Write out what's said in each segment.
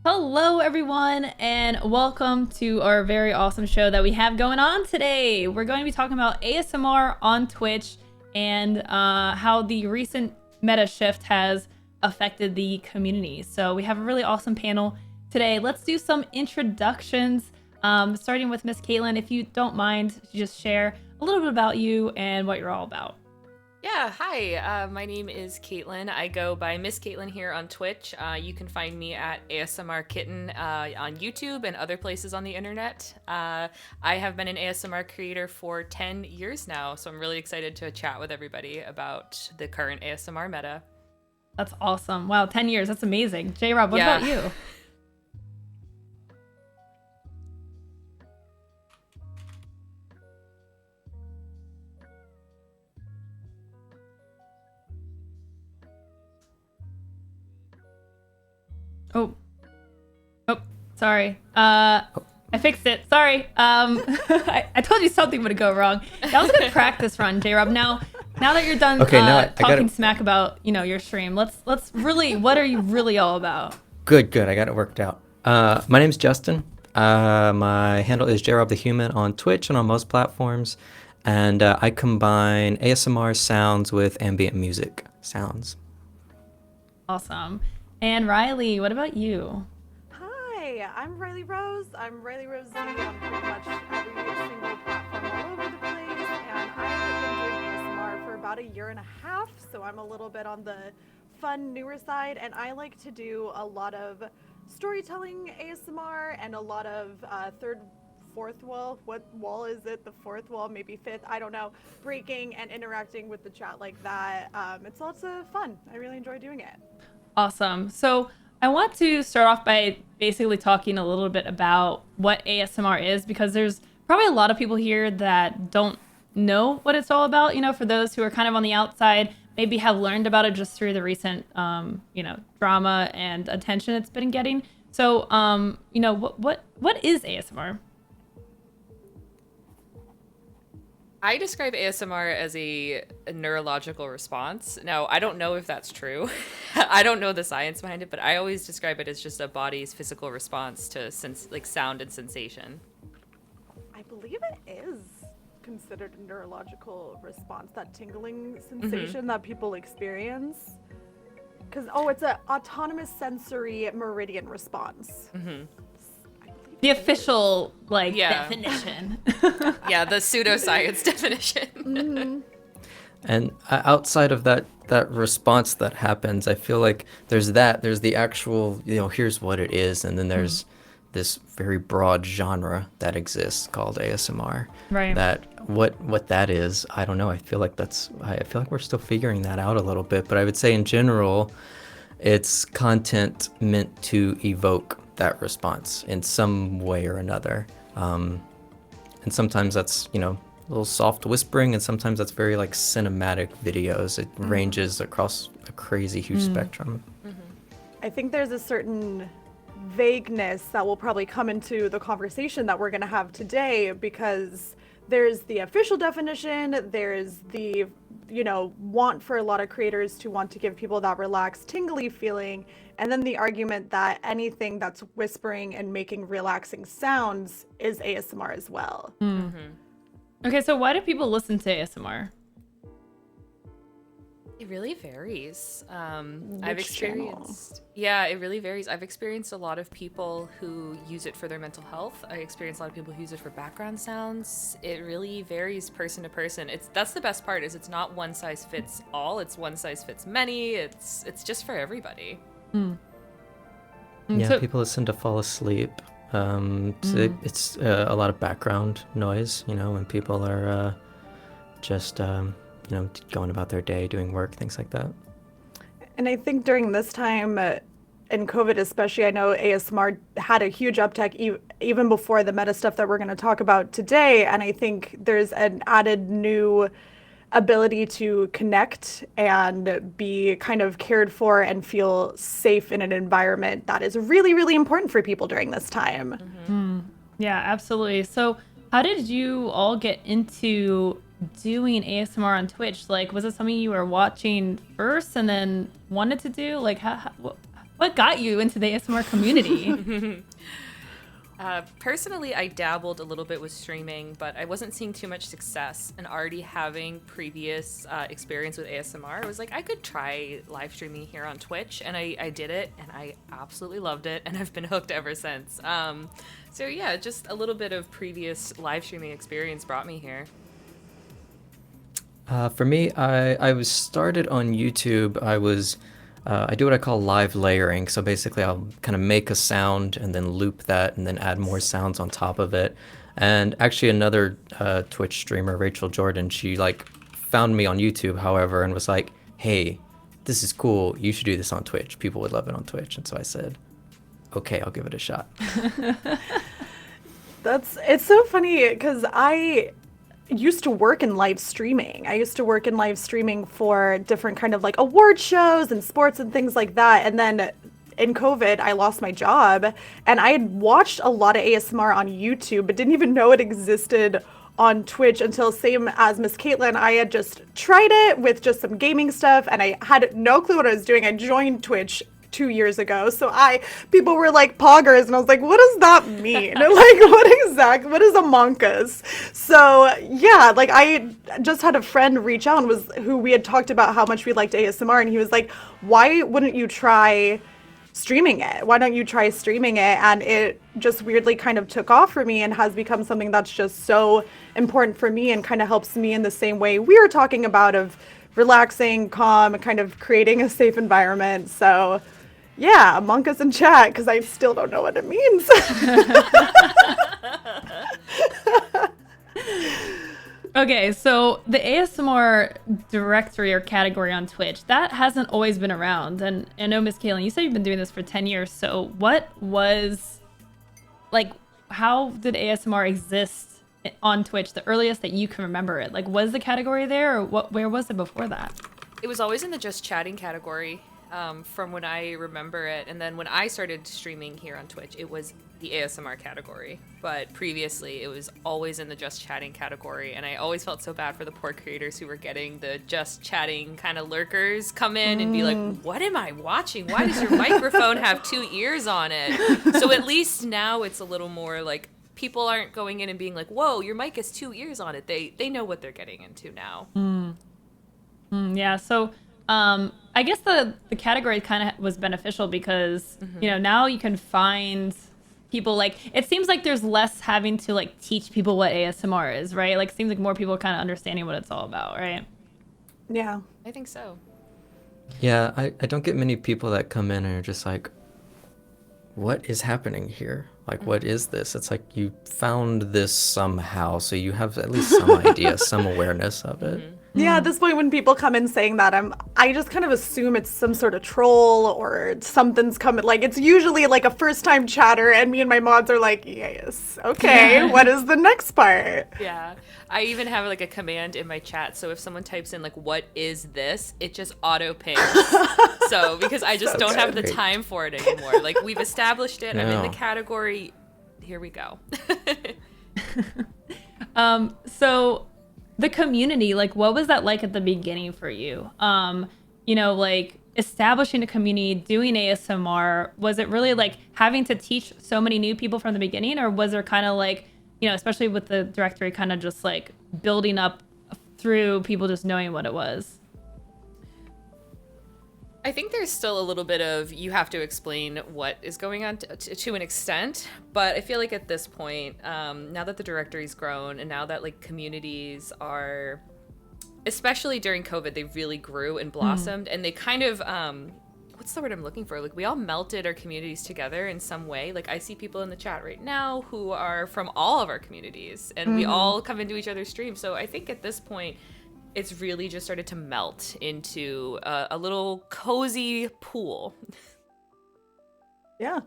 Hello, everyone, and welcome to our very awesome show that we have going on today. We're going to be talking about ASMR on Twitch and how the recent meta shift has affected the community. So we have a really awesome panel today. Let's do some introductions, starting with MissCaitlin. If you don't mind, just share a little bit about you and what you're all about. Yeah, hi, my name is Caitlin. I go by MissCaitlin here on Twitch. You can find me at ASMR Kitten on YouTube and other places on the internet. I have been an ASMR creator for 10 years now, so I'm really excited to chat with everybody about the current ASMR meta. That's awesome. Wow, 10 years. That's amazing. J-Rob, what about you? Oh, sorry. I fixed it. Sorry. I told you something would go wrong. That was a good practice run, J-Rob. Now that you're done talking smack about, your stream, let's really, what are you really all about? Good. I got it worked out. My name's Justin. My handle is jrobthehuman on Twitch and on most platforms. And I combine ASMR sounds with ambient music sounds. Awesome. And Riley, what about you? Hi, I'm RileyRosez. I'm RileyRosez on pretty much every single platform all over the place, and I have been doing ASMR for about a year and a half, so I'm a little bit on the fun, newer side, and I like to do a lot of storytelling ASMR and a lot of fourth wall, what wall is it? The fourth wall, maybe fifth, I don't know, breaking and interacting with the chat like that. It's lots of fun. I really enjoy doing it. Awesome. So I want to start off by basically talking a little bit about what ASMR is, because there's probably a lot of people here that don't know what it's all about. For those who are kind of on the outside, maybe have learned about it just through the recent, drama and attention it's been getting. So, what is ASMR? I describe ASMR as a neurological response. Now, I don't know if that's true. I don't know the science behind it, but I always describe it as just a body's physical response to sound and sensation. I believe it is considered a neurological response, that tingling sensation that people experience. Because, it's an autonomous sensory meridian response. The official, definition. Yeah, the pseudoscience definition. And outside of that response that happens, I feel like there's the actual, here's what it is, and then there's this very broad genre that exists called ASMR. Right. That what that is, I don't know. I feel like we're still figuring that out a little bit, but I would say in general, it's content meant to evoke that response in some way or another. And sometimes that's, a little soft whispering, and sometimes that's very cinematic videos. It ranges across a crazy huge spectrum. I think there's a certain vagueness that will probably come into the conversation that we're going to have today, because there's the official definition, there's the want for a lot of creators to want to give people that relaxed, tingly feeling, and then the argument that anything that's whispering and making relaxing sounds is ASMR as well. Okay, so why do people listen to ASMR? It really varies. It really varies. I've experienced a lot of people who use it for their mental health. I experienced a lot of people who use it for background sounds. It really varies person to person. That's the best part, is it's not one size fits all. It's one size fits many. It's just for everybody. Yeah, people listen to fall asleep. It's a lot of background noise, when people are just going about their day, doing work, things like that. And I think during this time, in COVID especially, I know ASMR had a huge uptick even before the meta stuff that we're going to talk about today. And I think there's an added new ability to connect and be kind of cared for and feel safe in an environment that is really, really important for people during this time. Yeah, absolutely. So how did you all get into doing ASMR on Twitch? Was it something you were watching first and then wanted to do? what got you into the ASMR community? Personally, I dabbled a little bit with streaming, but I wasn't seeing too much success. And already having previous experience with ASMR, I was like, I could try live streaming here on Twitch. And I did it, and I absolutely loved it, and I've been hooked ever since. So yeah, just a little bit of previous live streaming experience brought me here. For me, I was started on YouTube. I do what I call live layering. So basically, I'll kind of make a sound and then loop that and then add more sounds on top of it. And actually, another Twitch streamer, Rachel Jordan, she like found me on YouTube, however, and was like, "Hey, this is cool. You should do this on Twitch. People would love it on Twitch." And so I said, "Okay, I'll give it a shot." It's so funny because I used to work in live streaming. I used to work in live streaming for different kind of like award shows and sports and things like that. And then in COVID, I lost my job, and I had watched a lot of ASMR on YouTube, but didn't even know it existed on Twitch until, same as MissCaitlin, I had just tried it with just some gaming stuff, and I had no clue what I was doing. I joined Twitch 2 years ago. So people were like poggers, and I was like, what does that mean? Like, what is Among Us? So yeah, like I just had a friend reach out who we had talked about how much we liked ASMR, and he was like, why wouldn't you try streaming it? Why don't you try streaming it? And it just weirdly kind of took off for me and has become something that's just so important for me and kind of helps me in the same way we were talking about of relaxing, calm, and kind of creating a safe environment. So yeah, Among Us in chat, because I still don't know what it means. Okay, so the ASMR directory or category on Twitch, that hasn't always been around. And I know, MissCaitlin, you said you've been doing this for 10 years. So how did ASMR exist on Twitch, the earliest that you can remember it? Like, was the category there, or where was it before that? It was always in the just chatting category. From when I remember it. And then when I started streaming here on Twitch, it was the ASMR category. But previously, it was always in the just chatting category. And I always felt so bad for the poor creators who were getting the just chatting kind of lurkers come in and be like, what am I watching? Why does your microphone have 2 ears on it? So at least now it's a little more like, people aren't going in and being like, whoa, your mic has 2 ears on it. They know what they're getting into now. Yeah, so I guess the category kind of was beneficial because, now you can find people, like, it seems like there's less having to, like, teach people what ASMR is, right? Like, it seems like more people are kind of understanding what it's all about, right? Yeah. I think so. Yeah, I don't get many people that come in and are just like, what is happening here? Like, what is this? It's like you found this somehow, so you have at least some idea, some awareness of it. Yeah, at this point when people come in saying that, I just kind of assume it's some sort of troll or something's coming. Like, it's usually like a first-time chatter, and me and my mods are like, yes, okay, what is the next part? Yeah. I even have like a command in my chat, so if someone types in like, what is this? It just auto pings. So, because I just don't have the time for it anymore. Like, we've established it, I'm in the category, here we go. So the community, like, what was that like at the beginning for you? Like, establishing a community, doing ASMR, was it really like having to teach so many new people from the beginning, or was there kind of like, especially with the directory, kind of just like building up through people just knowing what it was? I think there's still a little bit of, you have to explain what is going on to an extent, but I feel like at this point, now that the directory's grown and now that like communities are, especially during COVID, they really grew and blossomed, and they kind of, what's the word I'm looking for? Like, we all melted our communities together in some way. Like, I see people in the chat right now who are from all of our communities, and we all come into each other's streams. So I think at this point, it's really just started to melt into a little cozy pool. Yeah.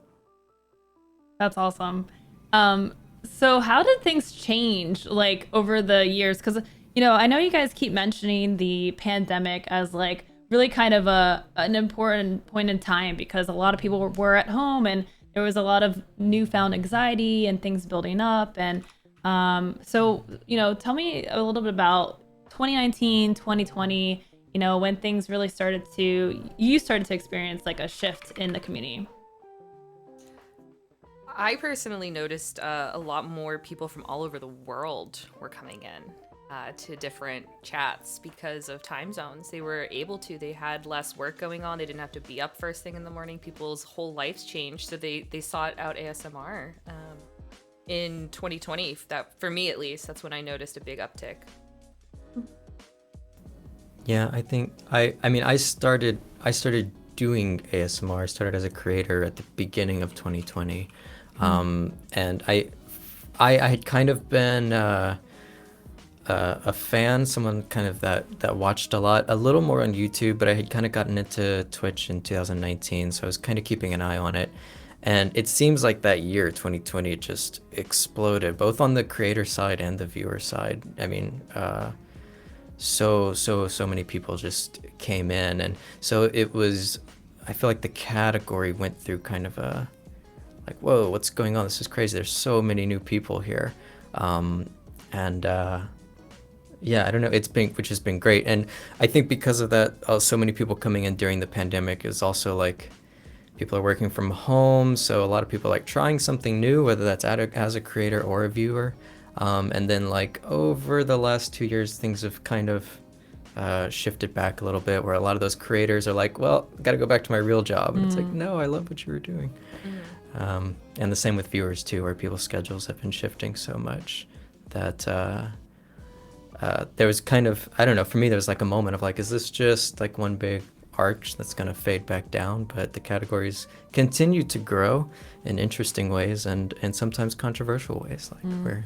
That's awesome. So how did things change, like, over the years? Because, I know you guys keep mentioning the pandemic as, like, really kind of an important point in time, because a lot of people were at home and there was a lot of newfound anxiety and things building up. And so, tell me a little bit about 2019, 2020, when things really started to experience like a shift in the community? I personally noticed a lot more people from all over the world were coming in to different chats because of time zones. They were able to. They had less work going on. They didn't have to be up first thing in the morning. People's whole lives changed, so they sought out ASMR. In 2020, that for me at least, that's when I noticed a big uptick. Yeah, I think I started doing ASMR. I started as a creator at the beginning of 2020. And I had kind of been a fan, someone kind of that watched a little more on YouTube, but I had kind of gotten into Twitch in 2019, so I was kind of keeping an eye on it. And it seems like that year, 2020, just exploded, both on the creator side and the viewer side. I mean, so many people just came in, and so it was. I feel like the category went through kind of a like, whoa, what's going on? This is crazy. There's so many new people here, yeah, I don't know. Which has been great, and I think because of that, so many people coming in during the pandemic is also like. People are working from home, so a lot of people are like trying something new, whether that's as a creator or a viewer. And then like over the last 2 years, things have kind of shifted back a little bit, where a lot of those creators are like, well, got to go back to my real job. And it's like, no, I love what you were doing. And the same with viewers too, where people's schedules have been shifting so much that there was kind of, I don't know, for me, there was like a moment of like, is this just like one big arch that's going to fade back down? But the categories continue to grow in interesting ways and sometimes controversial ways, like where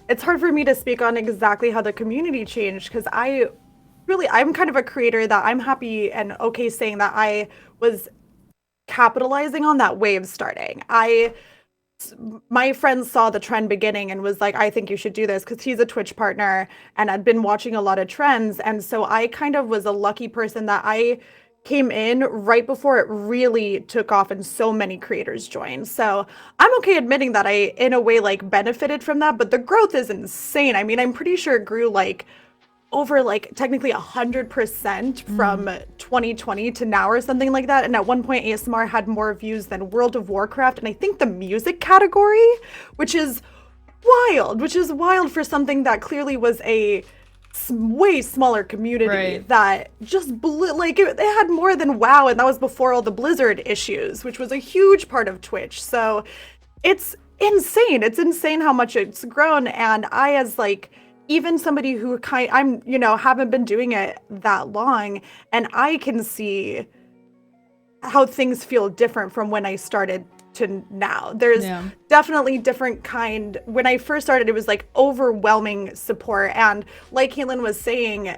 it's hard for me to speak on exactly how the community changed, because I'm kind of a creator that I'm happy and okay saying that I was capitalizing on that wave starting. My friend saw the trend beginning and was like, I think you should do this, because he's a Twitch partner and I'd been watching a lot of trends. And so I kind of was a lucky person that I came in right before it really took off and so many creators joined. So I'm okay admitting that I, in a way, like benefited from that, but the growth is insane. I mean, I'm pretty sure it grew like over like technically 100% from 2020 to now or something like that. And at one point ASMR had more views than World of Warcraft, and I think the music category, which is wild for something that clearly was a way smaller community, right, that just blew, like it had more than WoW, and that was before all the Blizzard issues, which was a huge part of Twitch. So it's insane how much it's grown. And I, as like even somebody who haven't been doing it that long, and I can see how things feel different from when I started to now. There's definitely different kind. When I first started, it was like overwhelming support. And like Caitlin was saying,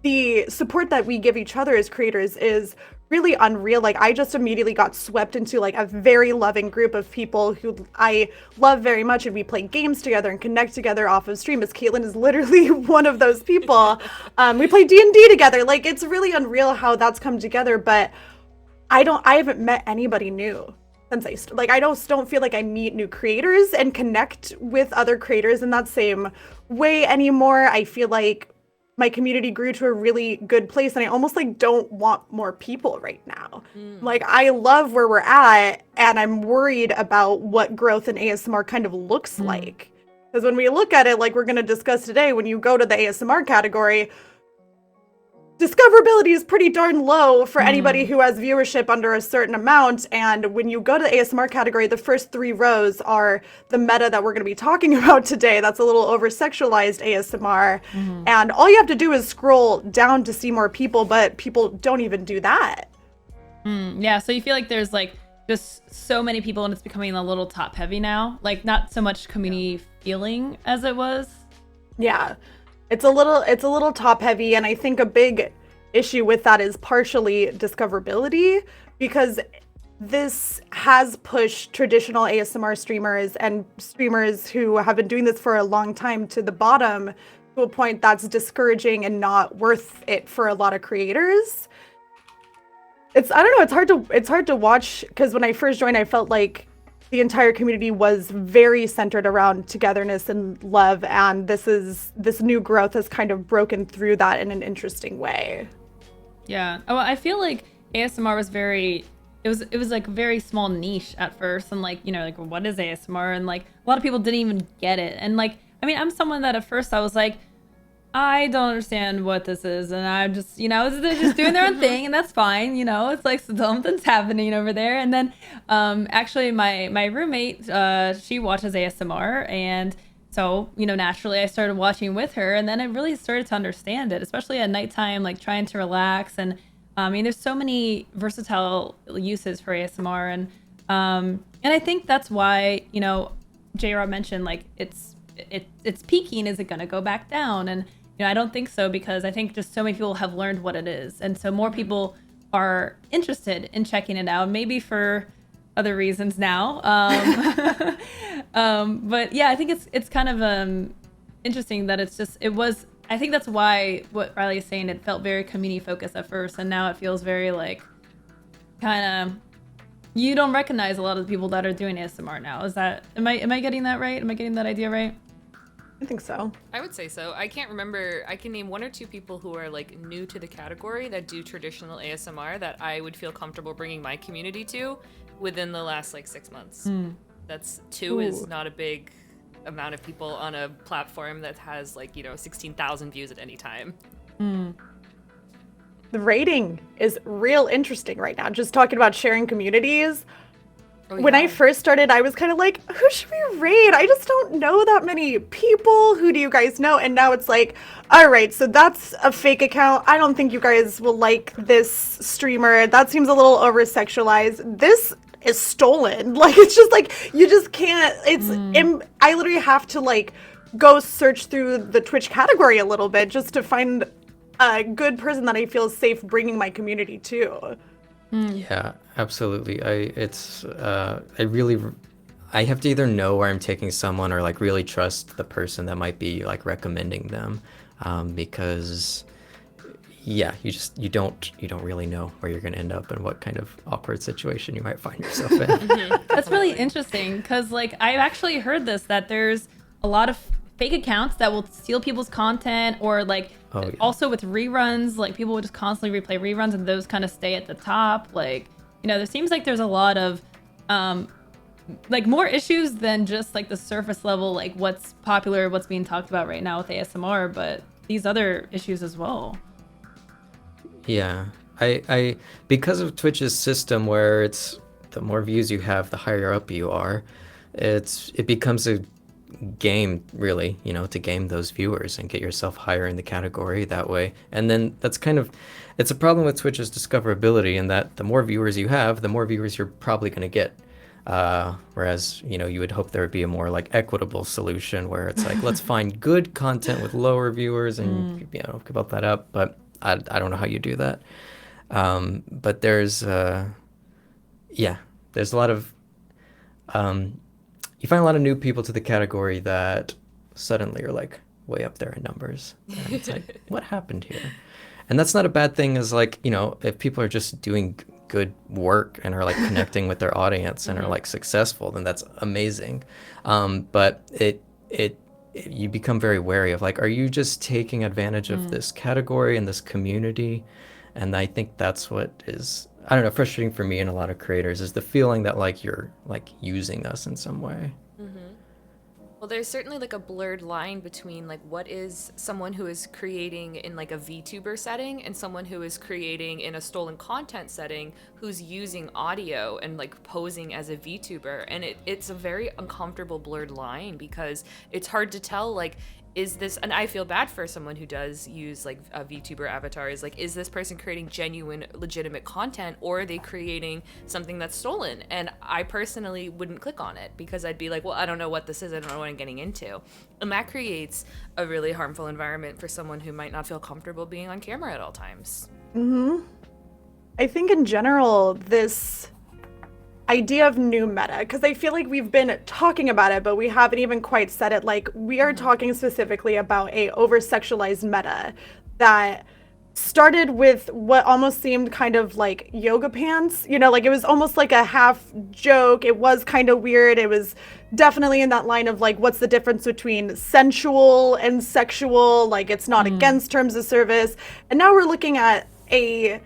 the support that we give each other as creators is really unreal. Like I just immediately got swept into like a very loving group of people who I love very much, and we play games together and connect together off of stream, as Caitlin is literally one of those people. We play D&D together. Like it's really unreal how that's come together. But I haven't met anybody new since I don't feel like I meet new creators and connect with other creators in that same way anymore. I feel like my community grew to a really good place, and I almost like don't want more people right now. Like I love where we're at, and I'm worried about what growth in ASMR kind of looks like. Because when we look at it, like we're going to discuss today, when you go to the ASMR category, discoverability is pretty darn low for anybody who has viewership under a certain amount. And when you go to the ASMR category, the first 3 rows are the meta that we're going to be talking about today. That's a little over-sexualized ASMR. And all you have to do is scroll down to see more people, but people don't even do that. Yeah, so you feel like there's like just so many people, and it's becoming a little top heavy now. Like not so much community feeling as it was. Yeah. It's a little top heavy, and I think a big issue with that is partially discoverability, because this has pushed traditional ASMR streamers and streamers who have been doing this for a long time to the bottom, to a point that's discouraging and not worth it for a lot of creators. I don't know, it's hard to watch, because when I first joined, I felt like the entire community was very centered around togetherness and love, and this new growth has kind of broken through that in an interesting way. Yeah. Oh, I feel like ASMR was it was like very small niche at first, and like, you know, like, what is ASMR? And like a lot of people didn't even get it. And like, I mean, I'm someone that at first I was like, I don't understand what this is, and I'm just, you know, they're just doing their own thing, and that's fine, you know. It's like something's happening over there. And then actually my roommate, she watches ASMR, and so, you know, naturally I started watching with her, and then I really started to understand it, especially at nighttime, like trying to relax. And I mean, there's so many versatile uses for ASMR, and I think that's why, you know, J-Rob mentioned like it's peaking. Is it going to go back down? And you know, I don't think so, because I think just so many people have learned what it is, and so more people are interested in checking it out, maybe for other reasons now. But yeah, I think it's kind of interesting that I think that's why what Riley is saying, it felt very community focused at first, and now it feels very like kind of, you don't recognize a lot of the people that are doing ASMR now. Am I getting that right? Am I getting that idea right? I think so. I would say so. I can't remember. I can name one or two people who are like new to the category that do traditional ASMR that I would feel comfortable bringing my community to within the last like 6 months. That's two. Ooh. Is not a big amount of people on a platform that has like, you know, 16,000 views at any time. The rating is real interesting right now. Just talking about sharing communities. Oh, yeah. When I first started, I was kind of like, who should we raid? I just don't know that many people. Who do you guys know? And now it's like, all right, so that's a fake account. I don't think you guys will like this streamer. That seems a little over-sexualized. This is stolen. Like, it's just like, you just can't, I literally have to like go search through the Twitch category a little bit just to find a good person that I feel safe bringing my community to. Yeah, absolutely. I have to either know where I'm taking someone or like really trust the person that might be like recommending them, because yeah, you don't really know where you're going to end up and what kind of awkward situation you might find yourself in. That's really interesting, because like I've actually heard that there's a lot of fake accounts that will steal people's content, or like also with reruns, like people will just constantly replay reruns, and those kind of stay at the top. Like, you know, there seems like there's a lot of like more issues than just like the surface level, like what's popular, what's being talked about right now with ASMR, but these other issues as well. Yeah, I because of Twitch's system where it's the more views you have, the higher up you are, it becomes a game, really, you know, to game those viewers and get yourself higher in the category that way. And then it's a problem with Twitch's discoverability, in that the more viewers you have, the more viewers you're probably going to get. Whereas, you know, you would hope there would be a more like equitable solution where it's like, let's find good content with lower viewers and, you know, build that up. But I don't know how you do that. But there's a lot of, you find a lot of new people to the category that suddenly are like way up there in numbers. And it's like, what happened here? And that's not a bad thing, is like, you know, if people are just doing good work and are like connecting with their audience and are like successful, then that's amazing. But you become very wary of like, are you just taking advantage of this category and this community? And I think that's what is, I don't know, frustrating for me and a lot of creators, is the feeling that like you're like using us in some way. Well, there's certainly like a blurred line between like what is someone who is creating in like a VTuber setting and someone who is creating in a stolen content setting who's using audio and like posing as a VTuber. And it's a very uncomfortable blurred line, because it's hard to tell, like, is this, and I feel bad for someone who does use like a VTuber avatar, is like, is this person creating genuine, legitimate content, or are they creating something that's stolen? And I personally wouldn't click on it, because I'd be like, well, I don't know what this is, I don't know what I'm getting into. And that creates a really harmful environment for someone who might not feel comfortable being on camera at all times. I think in general, this idea of new meta, because I feel like we've been talking about it, but we haven't even quite said it. Like, we are talking specifically about a over-sexualized meta that started with what almost seemed kind of like yoga pants, you know, like it was almost like a half joke. It was kind of weird. It was definitely in that line of like, what's the difference between sensual and sexual? Like, it's not against terms of service. And now we're looking at a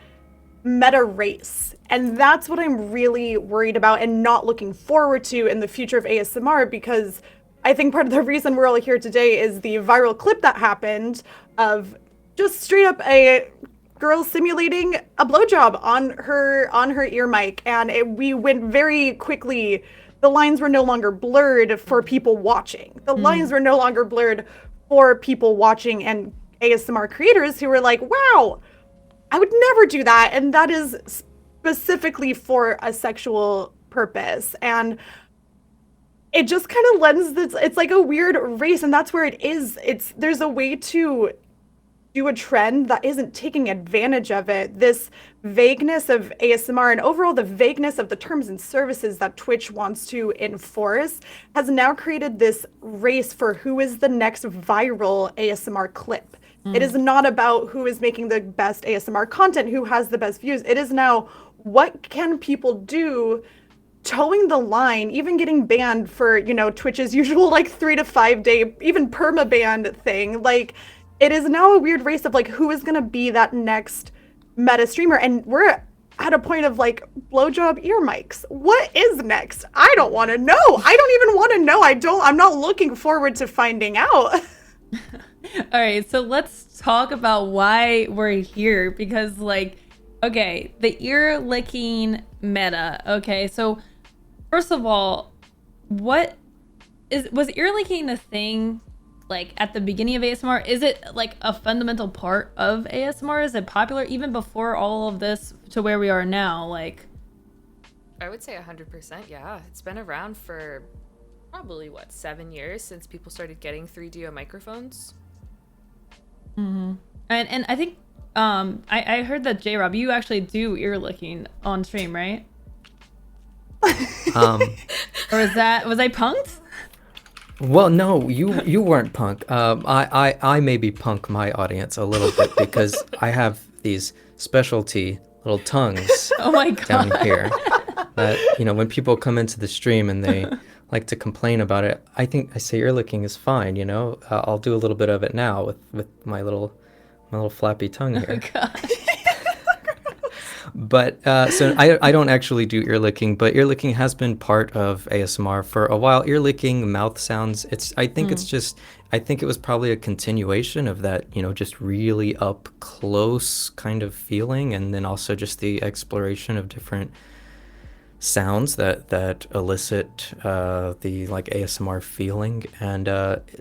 meta race. And that's what I'm really worried about and not looking forward to in the future of ASMR, because I think part of the reason we're all here today is the viral clip that happened of just straight up a girl simulating a blowjob on her ear mic, and we went very quickly. The lines were no longer blurred for people watching. The lines were no longer blurred for people watching and ASMR creators who were like, "Wow, I would never do that," and that is specifically for a sexual purpose. And it just kind of lends this. It's like a weird race, and that's where it is. There's a way to do a trend that isn't taking advantage of it. This vagueness of ASMR and overall the vagueness of the terms and services that Twitch wants to enforce has now created this race for who is the next viral ASMR clip. It is not about who is making the best ASMR content, who has the best views. It is now, what can people do, towing the line, even getting banned for, you know, Twitch's usual like 3 to 5 day, even perma-banned thing. Like, it is now a weird race of like, who is gonna be that next meta streamer? And we're at a point of like blowjob ear mics. What is next? I don't want to know. I don't even want to know. I'm not looking forward to finding out. All right, so let's talk about why we're here, because like, okay, the ear licking meta. Okay, so first of all, was ear licking a thing like at the beginning of ASMR? Is it like a fundamental part of ASMR? Is it popular even before all of this to where we are now? Like, I would say 100%. Yeah, it's been around for probably 7 years since people started getting 3DO microphones. And I think I heard that J-Rob, you actually do ear licking on stream, right? Or was I punked? Well, no, you weren't punk. I maybe punk my audience a little bit because I have these specialty little tongues Oh my god. down here that, you know, when people come into the stream and they like to complain about it, I think I say ear licking is fine, you know. I'll do a little bit of it now with my little flappy tongue here. Oh god. But so I don't actually do ear licking, but ear licking has been part of ASMR for a while. Ear licking, mouth sounds, I think it was probably a continuation of that, you know, just really up close kind of feeling, and then also just the exploration of different sounds that elicit the like ASMR feeling. And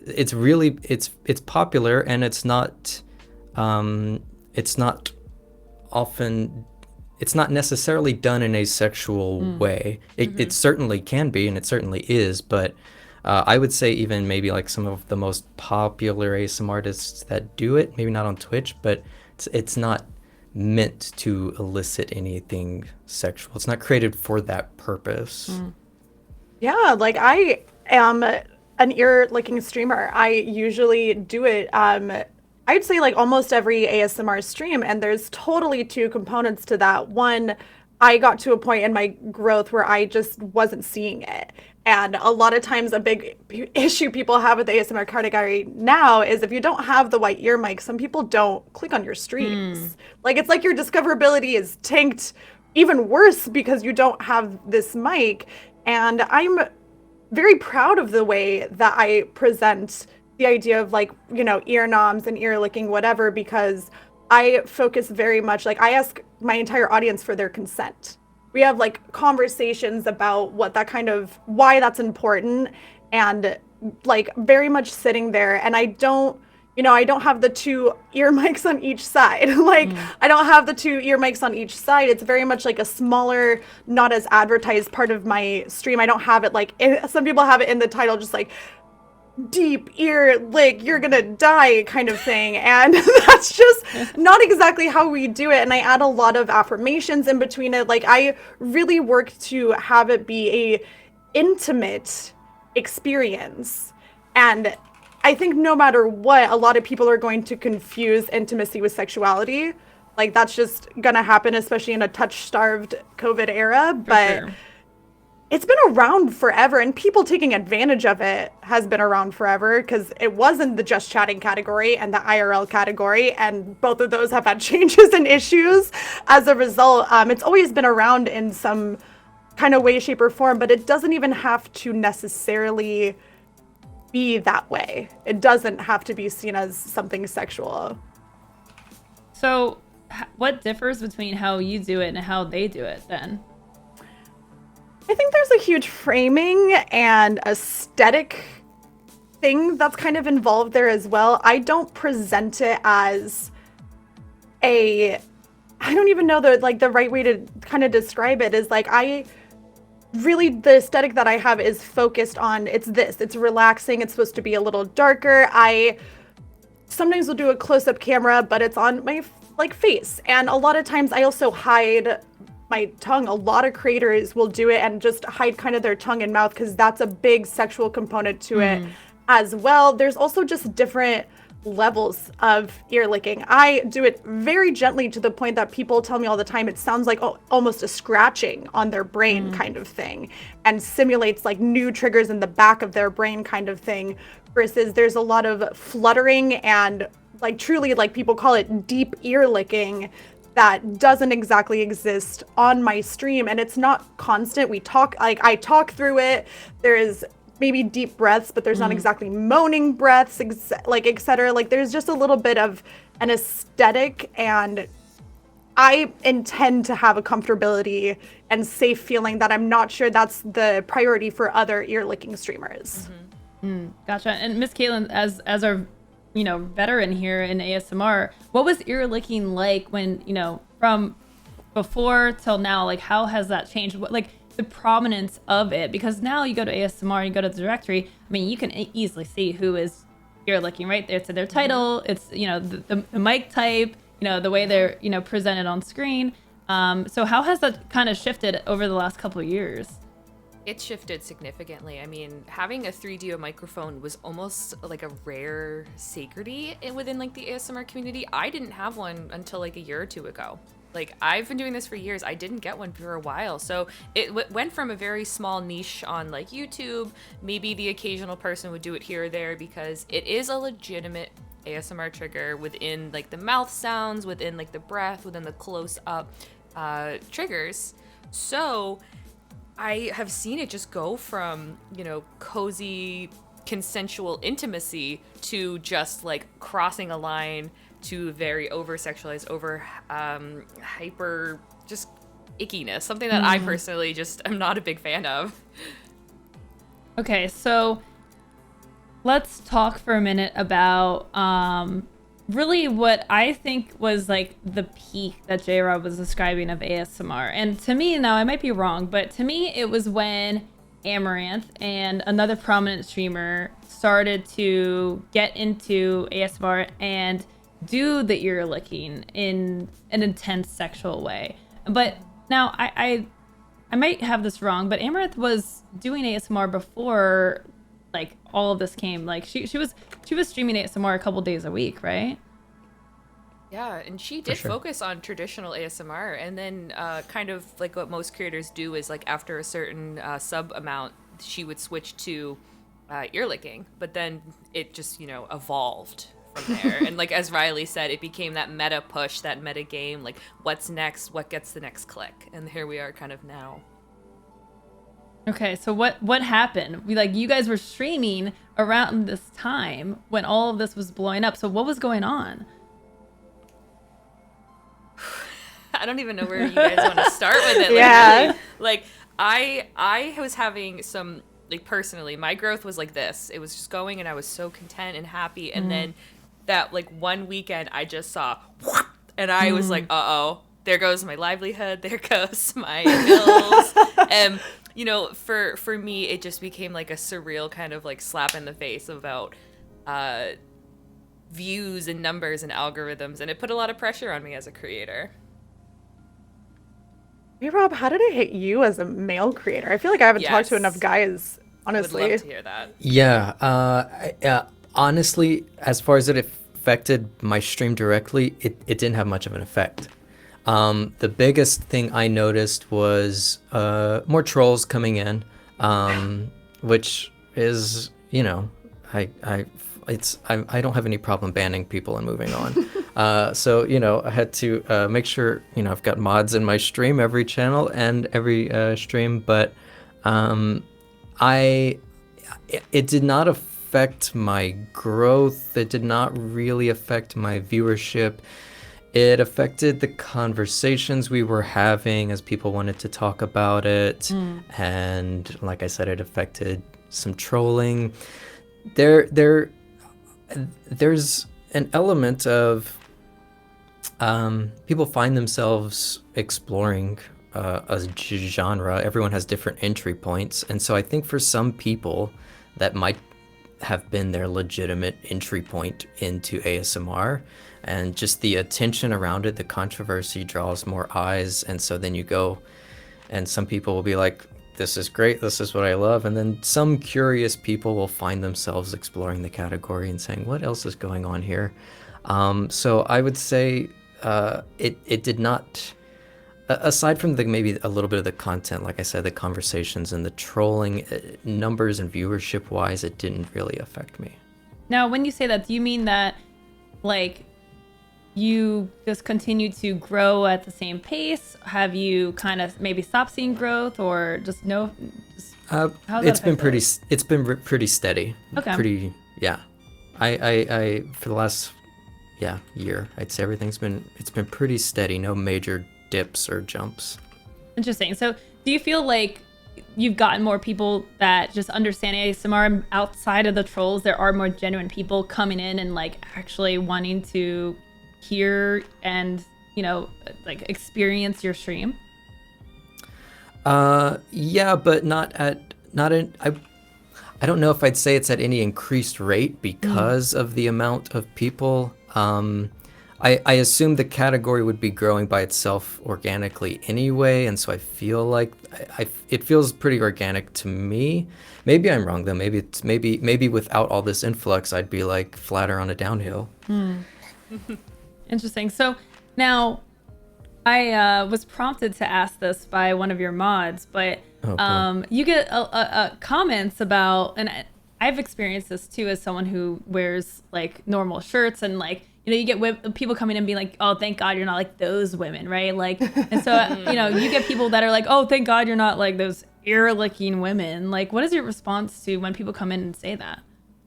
it's popular, and it's not necessarily done in a sexual way. It certainly can be, and it certainly is, but I would say even maybe like some of the most popular ASMR artists that do it, maybe not on Twitch, but it's not meant to elicit anything sexual. It's not created for that purpose. Yeah, like I am an ear licking streamer. I usually do it I'd say like almost every ASMR stream, and there's totally two components to that. One, I got to a point in my growth where I just wasn't seeing it. And a lot of times a big issue people have with the ASMR category now is if you don't have the white ear mic, some people don't click on your streams. Like, it's like your discoverability is tanked even worse because you don't have this mic. And I'm very proud of the way that I present the idea of like, you know, ear noms and ear licking, whatever, because I focus very much, like I ask my entire audience for their consent. We have like conversations about what that kind of, why that's important, and like very much sitting there. And I don't have the two ear mics on each side. Like I don't have the two ear mics on each side. It's very much like a smaller, not as advertised part of my stream. I don't have it like, some people have it in the title, just like deep ear lick, you're gonna die kind of thing. And that's just not exactly how we do it. And I add a lot of affirmations in between it. Like I really work to have it be a intimate experience. And I think no matter what, a lot of people are going to confuse intimacy with sexuality. Like, that's just gonna happen, especially in a touch-starved COVID era. But sure. it's been around forever, and people taking advantage of it has been around forever, because it was in the just chatting category and the IRL category, and both of those have had changes and issues as a result. It's always been around in some kind of way, shape, or form, but it doesn't even have to necessarily be that way. It doesn't have to be seen as something sexual. So what differs between how you do it and how they do it then? I think there's a huge framing and aesthetic thing that's kind of involved there as well. I don't present it as I don't even know the right way to kind of describe it is like, the aesthetic that I have is focused on, it's relaxing. It's supposed to be a little darker. I sometimes will do a close-up camera, but it's on my face. And a lot of times I also hide my tongue. A lot of creators will do it and just hide kind of their tongue and mouth, because that's a big sexual component to it as well. There's also just different levels of ear licking. I do it very gently, to the point that people tell me all the time it sounds like almost a scratching on their brain kind of thing, and simulates like new triggers in the back of their brain kind of thing, versus there's a lot of fluttering and like truly, like people call it deep ear licking, that doesn't exactly exist on my stream, and it's not constant. I talk through it. There is maybe deep breaths, but there's not exactly moaning breaths, etc. Like, there's just a little bit of an aesthetic, and I intend to have a comfortability and safe feeling that I'm not sure that's the priority for other ear licking streamers. Gotcha. And MissCaitlin, as our veteran here in ASMR, what was ear licking like when, from before till now? Like, how has that changed? What, like, the prominence of it? Because now you go to ASMR, you go to the directory, I mean, you can easily see who is ear licking right there. It's their title, it's, the mic type, the way they're, presented on screen. So how has that kind of shifted over the last couple of years? It's shifted significantly. I mean, having a 3D microphone was almost like a rare sacredity within like the ASMR community. I didn't have one until like a year or two ago. Like, I've been doing this for years. I didn't get one for a while. So it went from a very small niche on like YouTube. Maybe the occasional person would do it here or there, because it is a legitimate ASMR trigger within like the mouth sounds, within like the breath, within the close up triggers. So I have seen it just go from, cozy, consensual intimacy to just like crossing a line to very over-sexualized, hyper, just ickiness. Something that I personally just am not a big fan of. Okay, so let's talk for a minute about really what I think was like the peak that J-Rob was describing of ASMR. And to me, now I might be wrong, but to me it was when Amouranth and another prominent streamer started to get into ASMR and do the ear licking in an intense sexual way. But now I might have this wrong, but Amouranth was doing ASMR before like all of this came. Like she was streaming ASMR a couple days a week, right? Yeah, and she did focus on traditional ASMR, and then kind of like what most creators do is like after a certain sub amount, she would switch to ear licking. But then it just evolved from there. And like as Riley said, it became that meta push, that meta game. Like, what's next? What gets the next click? And here we are, kind of now. Okay, so what happened? You guys were streaming around this time when all of this was blowing up. So what was going on? I don't even know where you guys want to start with it. Yeah. Like, I was having some, like, personally, my growth was like this. It was just going, and I was so content and happy. And then that, like, one weekend, I just saw, and I was like, uh-oh, there goes my livelihood. There goes my bills. And for me, it just became like a surreal kind of like slap in the face about views and numbers and algorithms, and it put a lot of pressure on me as a creator. Hey Rob, how did it hit you as a male creator? I feel like I haven't talked to Yes. enough guys, honestly. I would love to hear that. Yeah, Honestly, as far as it affected my stream directly, it didn't have much of an effect. The biggest thing I noticed was more trolls coming in, which is, you know, I don't have any problem banning people and moving on. So, you know, I had to make sure, you know, I've got mods in my stream, every channel and every stream, but it did not affect my growth. It did not really affect my viewership. It affected the conversations we were having as people wanted to talk about it. And like I said, it affected some trolling. There's an element of people find themselves exploring a genre. Everyone has different entry points. And so I think for some people that might have been their legitimate entry point into ASMR, and just the attention around it, the controversy draws more eyes. And so then you go, and some people will be like, this is great, this is what I love. And then some curious people will find themselves exploring the category and saying, what else is going on here? So I would say it did not, aside from maybe a little bit of the content, like I said, the conversations and the trolling, numbers and viewership wise, it didn't really affect me. Now, when you say that, do you mean that, like, you just continue to grow at the same pace? Have you kind of maybe stopped seeing growth, or just no? It's been pretty steady. Okay. Pretty, yeah. I for the last year, I'd say it's been pretty steady. No major dips or jumps. Interesting. So, do you feel like you've gotten more people that just understand ASMR outside of the trolls? There are more genuine people coming in and like actually wanting to hear and, you know, like experience your stream? Yeah, but I don't know if I'd say it's at any increased rate because of the amount of people. I assume the category would be growing by itself organically anyway, and so I feel like it feels pretty organic to me. Maybe I'm wrong though. Maybe without all this influx, I'd be like flatter on a downhill. Interesting. So now I was prompted to ask this by one of your mods, but you get comments about, and I've experienced this too as someone who wears like normal shirts, and like, you know, you get people coming in being like, oh, thank God you're not like those women, right? Like, and so, you know, you get people that are like, oh, thank God you're not like those ear-licking women. Like, what is your response to when people come in and say that?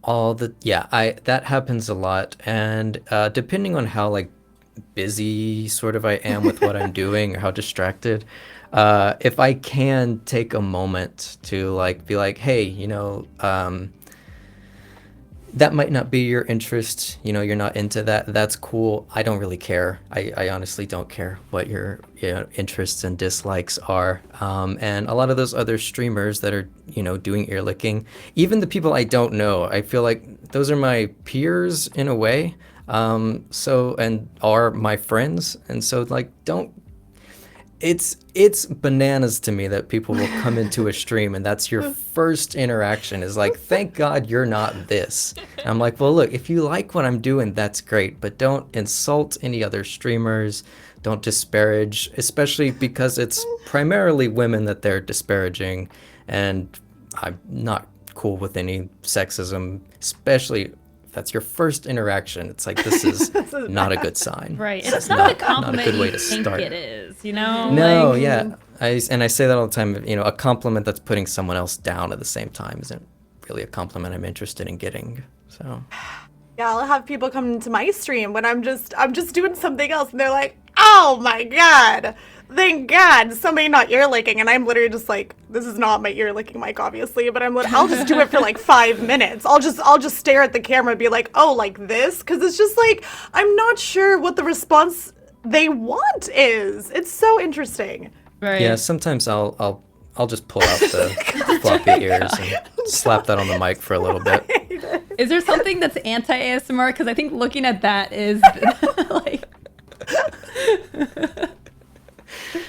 That happens a lot, and depending on how like busy sort of I am with what I'm doing or how distracted, if I can take a moment to like be like, hey, you know, that might not be your interest, you know, you're not into that, that's cool. I don't really care. I honestly don't care what your interests and dislikes are. And a lot of those other streamers that are, you know, doing ear licking, even the people I don't know, I feel like those are my peers in a way. And are my friends. And so like, it's bananas to me that people will come into a stream and that's your first interaction is like, thank God you're not this. And I'm like, well, look, if you like what I'm doing, that's great, but don't insult any other streamers. Don't disparage, especially because it's primarily women that they're disparaging. And I'm not cool with any sexism, especially that's your first interaction. It's like, this is not a good sign. Right. It's not a compliment not a good way to think start. it is, you know? No, like, yeah. I say that all the time. You know, a compliment that's putting someone else down at the same time isn't really a compliment I'm interested in getting. So. Yeah, I'll have people come into my stream when I'm just doing something else, and they're like, "Oh my God, thank God, somebody not ear licking," and I'm literally just like, "This is not my ear licking mic, obviously," but I'll just do it for like 5 minutes. I'll just stare at the camera and be like, "Oh, like this," because it's just like I'm not sure what the response they want is. It's so interesting. Right. Yeah, sometimes I'll just pull out the floppy ears and slap that on the mic for a little bit. Is there something that's anti-ASMR? Because I think looking at that is like...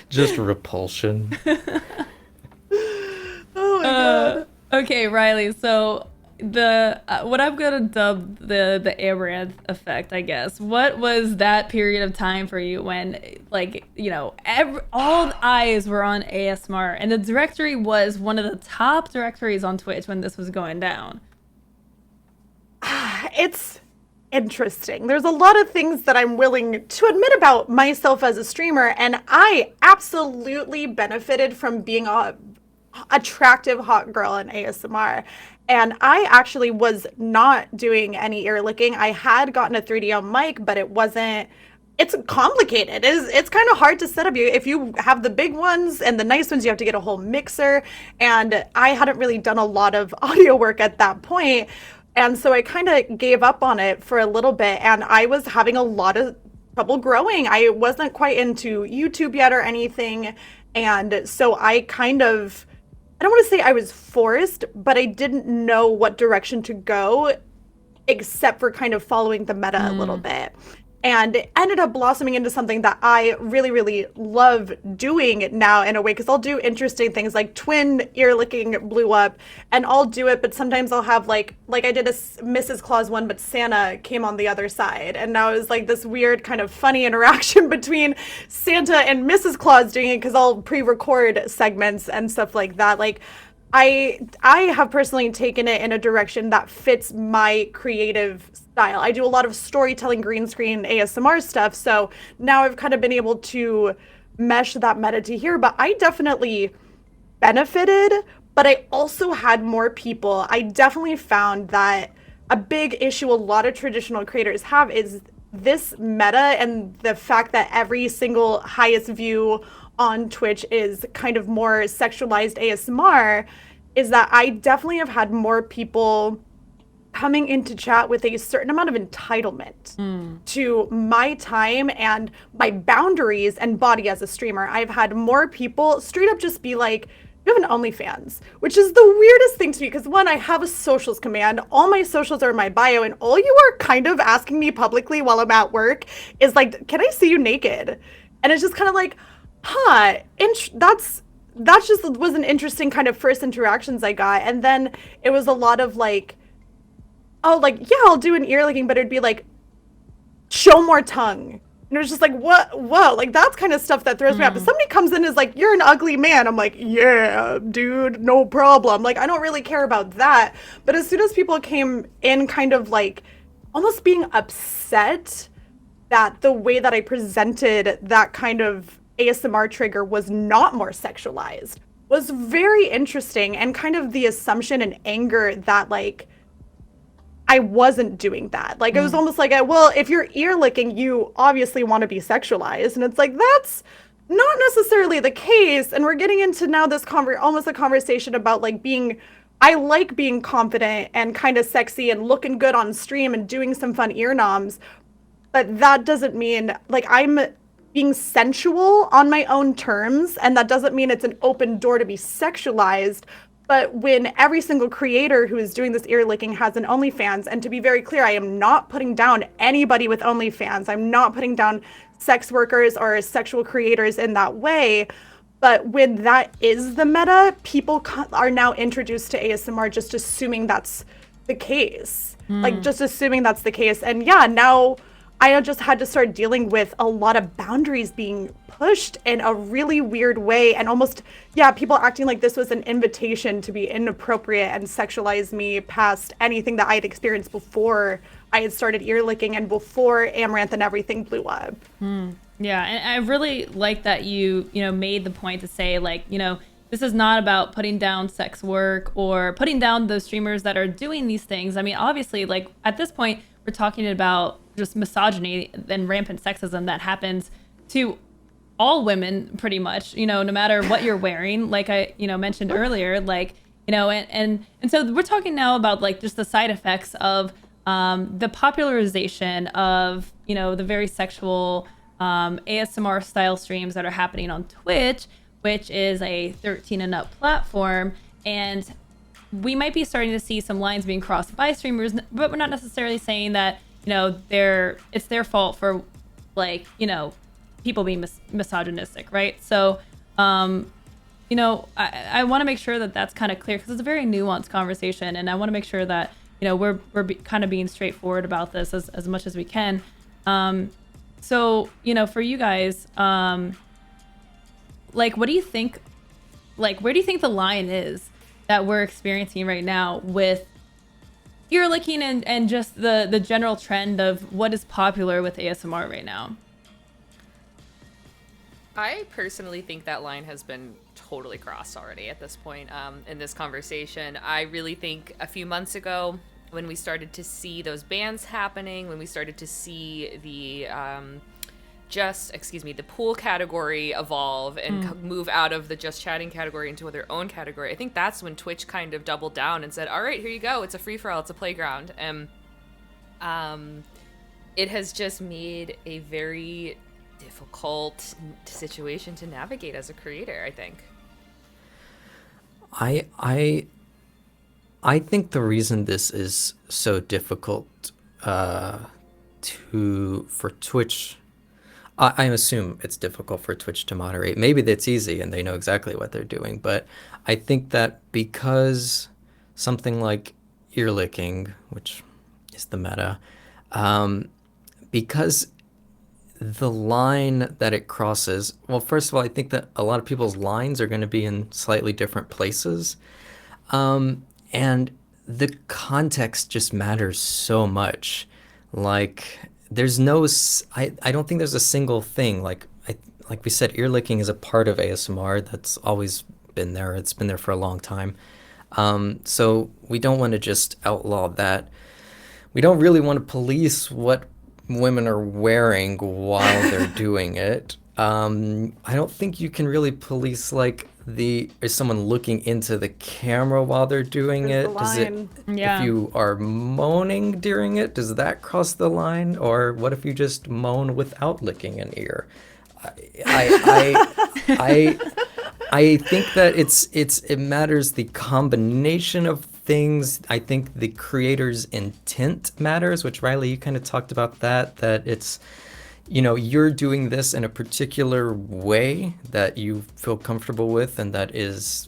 Just repulsion. Oh my God. Okay, Riley. So what I'm gonna dub the Amouranth effect, I guess. What was that period of time for you when, like, all the eyes were on ASMR, and the directory was one of the top directories on Twitch when this was going down? It's interesting. There's a lot of things that I'm willing to admit about myself as a streamer, and I absolutely benefited from being a attractive hot girl in ASMR. And I actually was not doing any ear licking. I had gotten a 3D mic, but it's complicated. It's kind of hard to set up. If you have the big ones and the nice ones, you have to get a whole mixer. And I hadn't really done a lot of audio work at that point. And so I kind of gave up on it for a little bit, and I was having a lot of trouble growing. I wasn't quite into YouTube yet or anything. And so I don't want to say I was forced, but I didn't know what direction to go except for kind of following the meta a little bit. And it ended up blossoming into something that I really, really love doing now in a way, because I'll do interesting things like twin ear licking blew up, and I'll do it, but sometimes I'll have like I did a Mrs. Claus one, but Santa came on the other side. And now it's like this weird kind of funny interaction between Santa and Mrs. Claus doing it, because I'll pre-record segments and stuff like that. Like, I have personally taken it in a direction that fits my creative style. I do a lot of storytelling, green screen, ASMR stuff. So now I've kind of been able to mesh that meta to here, but I definitely benefited, but I also had more people. I definitely found that a big issue a lot of traditional creators have is this meta, and the fact that every single highest view on Twitch is kind of more sexualized ASMR, is that I definitely have had more people coming into chat with a certain amount of entitlement to my time and my boundaries and body as a streamer. I've had more people straight up just be like, you have an OnlyFans, which is the weirdest thing to me, because one, I have a socials command. All my socials are in my bio, and all you are kind of asking me publicly while I'm at work is like, can I see you naked? And it's just kind of like, that's just was an interesting kind of first interactions I got. And then it was a lot of like, oh, like, yeah, I'll do an ear licking, but it'd be like, show more tongue. And it was just like, what? Whoa, like, that's kind of stuff that throws me out. But somebody comes in and is like, you're an ugly man. I'm like, yeah, dude, no problem. Like, I don't really care about that. But as soon as people came in kind of like almost being upset that the way that I presented that kind of ASMR trigger was not more sexualized was very interesting, and kind of the assumption and anger that like I wasn't doing that. Like, it was almost like, well, if you're ear licking, you obviously want to be sexualized. And it's like, that's not necessarily the case. And we're getting into now this almost a conversation about like I like being confident and kind of sexy and looking good on stream and doing some fun ear noms. But that doesn't mean like I'm being sensual on my own terms. And that doesn't mean it's an open door to be sexualized. But when every single creator who is doing this ear licking has an OnlyFans, and to be very clear, I am not putting down anybody with OnlyFans. I'm not putting down sex workers or sexual creators in that way. But when that is the meta, people are now introduced to ASMR just assuming that's the case. Like, just assuming that's the case. And yeah, now I just had to start dealing with a lot of boundaries being pushed in a really weird way, and almost, people acting like this was an invitation to be inappropriate and sexualize me past anything that I had experienced before I had started ear licking and before Amouranth and everything blew up. Yeah, and I really like that you made the point to say, like, this is not about putting down sex work or putting down those streamers that are doing these things. I mean, obviously, like, at this point, we're talking about just misogyny and rampant sexism that happens to all women pretty much, no matter what you're wearing, like I, mentioned earlier, like, and so we're talking now about like just the side effects of the popularization of, the very sexual ASMR style streams that are happening on Twitch, which is a 13 and up platform. And we might be starting to see some lines being crossed by streamers, but we're not necessarily saying that, it's their fault for like, people being misogynistic, right? So I want to make sure that that's kind of clear because it's a very nuanced conversation, and I want to make sure that we're kind of being straightforward about this as much as we can. So for you guys, like, what do you think? Like, where do you think the line is that we're experiencing right now with ear licking and just the general trend of what is popular with ASMR right now? I personally think that line has been totally crossed already at this point in this conversation. I really think a few months ago, when we started to see those bans happening, when we started to see the the pool category evolve and move out of the just chatting category into their own category, I think that's when Twitch kind of doubled down and said, all right, here you go. It's a free-for-all. It's a playground. And it has just made a very difficult situation to navigate as a creator, I think. I think the reason this is so difficult for Twitch, I assume it's difficult for Twitch to moderate. Maybe that's easy and they know exactly what they're doing, but I think that because something like ear licking, which is the meta, because the line that it crosses, well, first of all, I think that a lot of people's lines are going to be in slightly different places. And the context just matters so much. Like, there's no, I don't think there's a single thing. Like we said, ear licking is a part of ASMR that's always been there. It's been there for a long time. So we don't want to just outlaw that. We don't really want to police what women are wearing while they're doing it. I don't think you can really police like is someone looking into the camera while they're doing There's it? the Does it, line. Yeah. if you are moaning during it, does that cross the line? Or what if you just moan without licking an ear? I think that it matters the combination of things. I think the creator's intent matters, which Riley, you kind of talked about that it's, you're doing this in a particular way that you feel comfortable with and that is,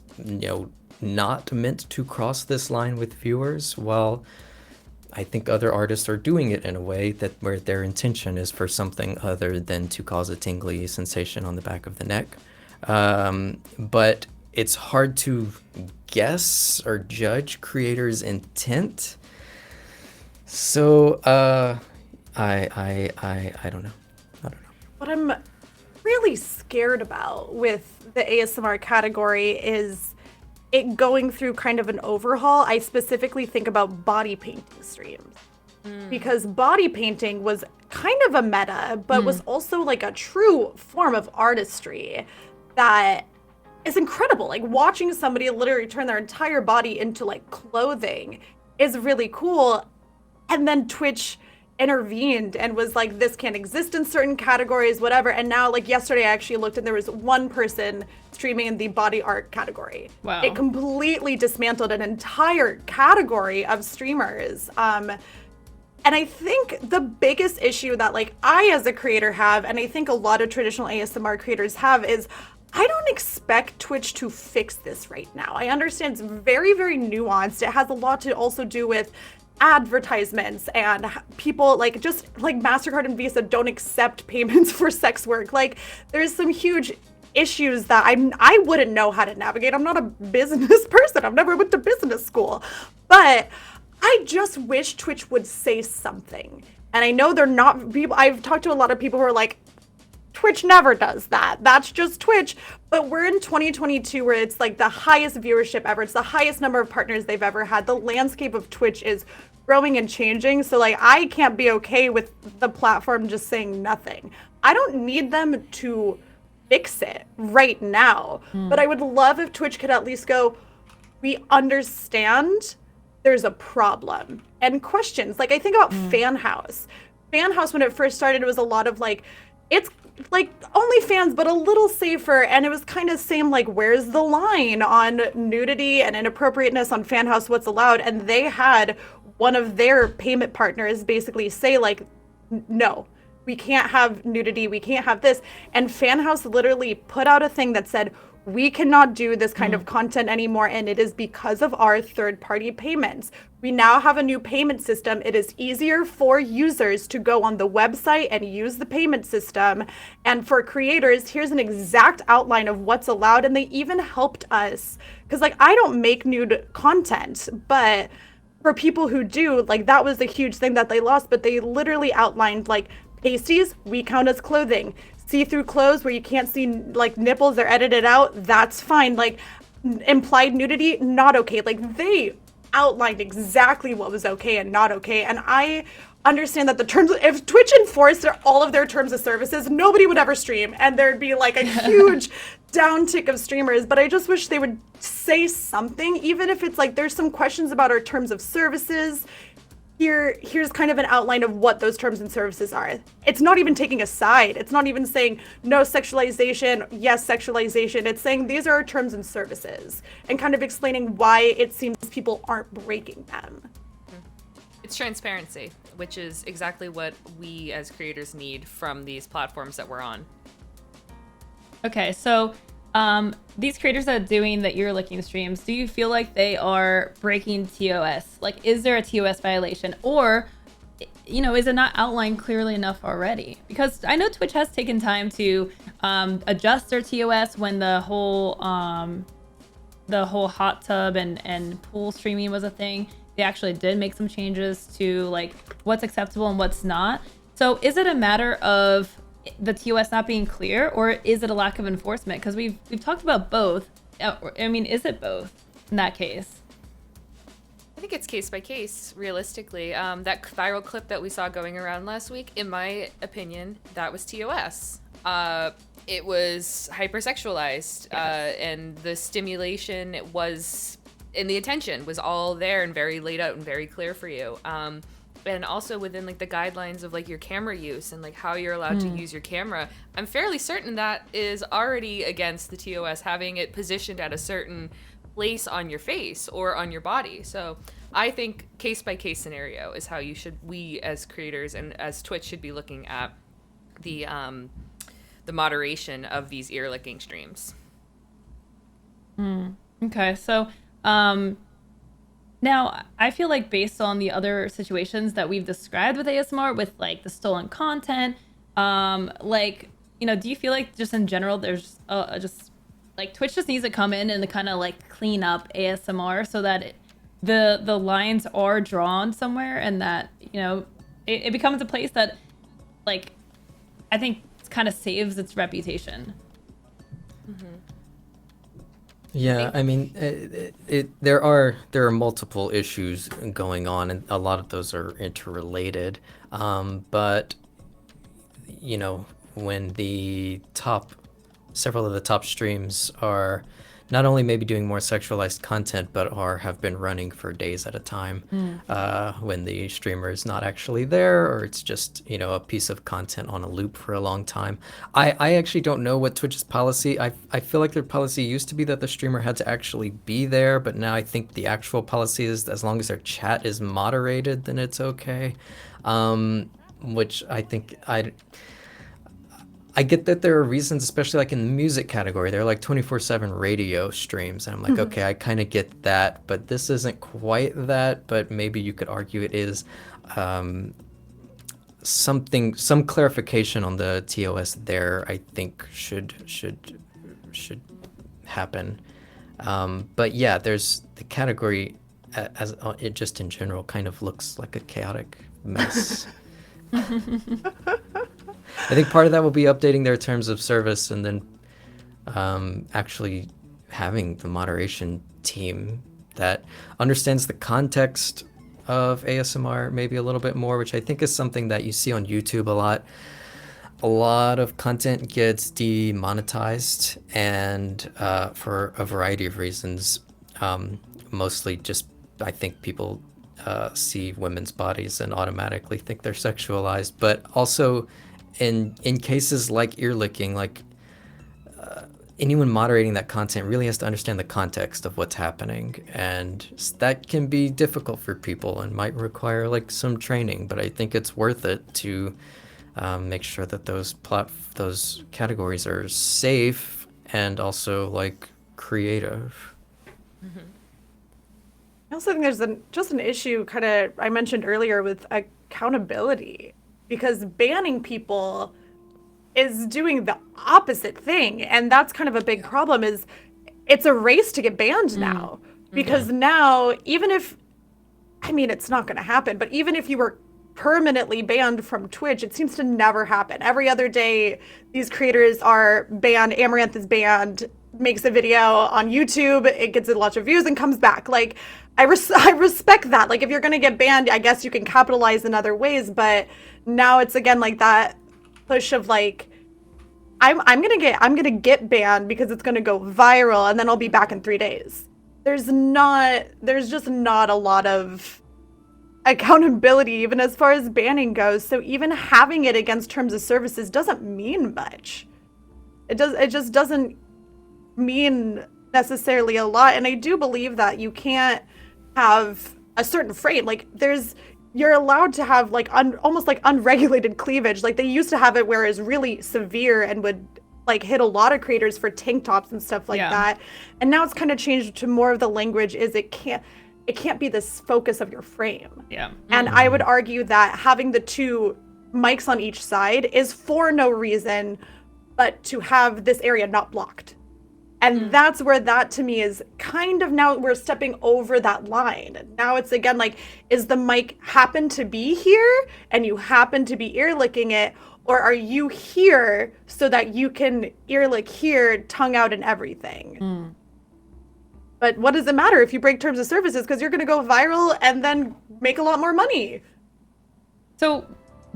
not meant to cross this line with viewers. While I think other artists are doing it in a way where their intention is for something other than to cause a tingly sensation on the back of the neck. But it's hard to guess or judge creators' intent. So I don't know. What I'm really scared about with the ASMR category is it going through kind of an overhaul. I specifically think about body painting streams. Because body painting was kind of a meta, but was also like a true form of artistry that is incredible. Like, watching somebody literally turn their entire body into like clothing is really cool. And then Twitch intervened and was like, this can't exist in certain categories, whatever. And now, like, yesterday I actually looked and there was one person streaming in the body art category. Wow. It completely dismantled an entire category of streamers. And I think the biggest issue that like I as a creator have, and I think a lot of traditional ASMR creators have, is I don't expect Twitch to fix this right now. I understand it's very, very nuanced. It has a lot to also do with advertisements and people like just like MasterCard and Visa don't accept payments for sex work. Like, there's some huge issues that I wouldn't know how to navigate. I'm not a business person. I've never went to business school. But I just wish Twitch would say something. And I know they're not people. I've talked to a lot of people who are like, Twitch never does that. That's just Twitch. But we're in 2022 where it's like the highest viewership ever. It's the highest number of partners they've ever had. The landscape of Twitch is growing and changing. So like, I can't be okay with the platform just saying nothing. I don't need them to fix it right now. But I would love if Twitch could at least go, we understand there's a problem. And questions. Like, I think about Fan House. Fan House, when it first started, it was a lot of like, it's like OnlyFans, but a little safer. And it was kind of same, like, where's the line on nudity and inappropriateness on Fan House, what's allowed? And they had one of their payment partners basically say, like, no, we can't have nudity, we can't have this. And Fan House literally put out a thing that said, we cannot do this kind of content anymore, and it is because of our third-party payments. We now have a new payment system. It is easier for users to go on the website and use the payment system. And for creators, here's an exact outline of what's allowed, and they even helped us. Because, like, I don't make nude content, but for people who do, like, that was a huge thing that they lost, but they literally outlined, like, pasties, we count as clothing. See-through clothes where you can't see, like, nipples, they're edited out, that's fine. Like, implied nudity, not okay. Like, they outlined exactly what was okay and not okay. And I understand that the terms, if Twitch enforced all of their terms of services, nobody would ever stream, and there'd be like a huge downtick of streamers. But I just wish they would say something, even if it's like there's some questions about our terms of services. Here's kind of an outline of what those terms and services are. It's not even taking a side. It's not even saying no sexualization, yes sexualization. It's saying these are our terms and services, and kind of explaining why it seems people aren't breaking them. It's transparency, which is exactly what we as creators need from these platforms that we're on. Okay, so these creators that are doing the ear licking streams, do you feel like they are breaking TOS? Like, is there a TOS violation, or, you know, is it not outlined clearly enough already? Because I know Twitch has taken time to adjust their TOS when the whole hot tub and pool streaming was a thing. They actually did make some changes to like what's acceptable and what's not. So is it a matter of the TOS not being clear, or is it a lack of enforcement? Because we've talked about both. I mean, is it both in that case? I think it's case by case, realistically. That viral clip that we saw going around last week, in my opinion, that was TOS. It was hypersexualized, and the stimulation was, and the attention was all there and very laid out and very clear for you. And also within like the guidelines of like your camera use and like how you're allowed to use your camera, I'm fairly certain that is already against the TOS, having it positioned at a certain place on your face or on your body. So I think case by case scenario is how we as creators and as Twitch should be looking at the moderation of these ear licking streams. Okay, so now I feel like based on the other situations that we've described with ASMR, with like the stolen content, like, you know, do you feel like just in general there's just like Twitch just needs to come in and kind of like clean up ASMR so that the lines are drawn somewhere, and that, you know, it becomes a place that, like, I think kind of saves its reputation. Yeah, I mean, there are multiple issues going on, and a lot of those are interrelated. But you know, when several of the top streams are not only maybe doing more sexualized content, but have been running for days at a time, when the streamer is not actually there, or it's just, you know, a piece of content on a loop for a long time. I actually don't know what Twitch's policy. I feel like their policy used to be that the streamer had to actually be there, but now I think the actual policy is as long as their chat is moderated, then it's okay. Which I think I get that there are reasons, especially like in the music category, they're like 24/7 radio streams. And I'm like, okay, I kind of get that, but this isn't quite that, but maybe you could argue it is. Some clarification on the TOS there, I think should happen. But yeah, there's the category as it just in general kind of looks like a chaotic mess. I think part of that will be updating their terms of service, and then actually having the moderation team that understands the context of ASMR maybe a little bit more, which I think is something that you see on YouTube a lot. A lot of content gets demonetized, and for a variety of reasons, mostly just I think people see women's bodies and automatically think they're sexualized, but also in cases like ear licking, like anyone moderating that content really has to understand the context of what's happening, and that can be difficult for people and might require like some training, but I think it's worth it to make sure that those categories are safe and also like creative. I also think there's just an issue kind of I mentioned earlier with accountability, because banning people is doing the opposite thing, and that's kind of a big problem. Is it's a race to get banned now, because now even if, I mean, it's not going to happen, but even if you were permanently banned from Twitch, it seems to never happen. Every other day, these creators are banned. Amouranth is banned, makes a video on YouTube, it gets a lot of views and comes back. Like, I respect that. Like, if you're going to get banned, I guess you can capitalize in other ways. But now it's again like that push of like, I'm gonna get banned because it's gonna go viral, and then I'll be back in 3 days. There's just not a lot of accountability even as far as banning goes. So even having it against terms of services doesn't mean much. It just doesn't mean necessarily a lot. And I do believe that you can't have a certain frame. Like you're allowed to have like almost like unregulated cleavage. Like they used to have it where it's really severe and would like hit a lot of creators for tank tops and stuff like that. And now it's kind of changed to more of the language is it can't be this focus of your frame. Yeah. And I would argue that having the two mics on each side is for no reason but to have this area not blocked. And that's where that to me is kind of, now we're stepping over that line. Now it's again like, is the mic happen to be here and you happen to be ear licking it, or are you here so that you can ear lick here, tongue out and everything? But what does it matter if you break terms of services, because you're going to go viral and then make a lot more money? So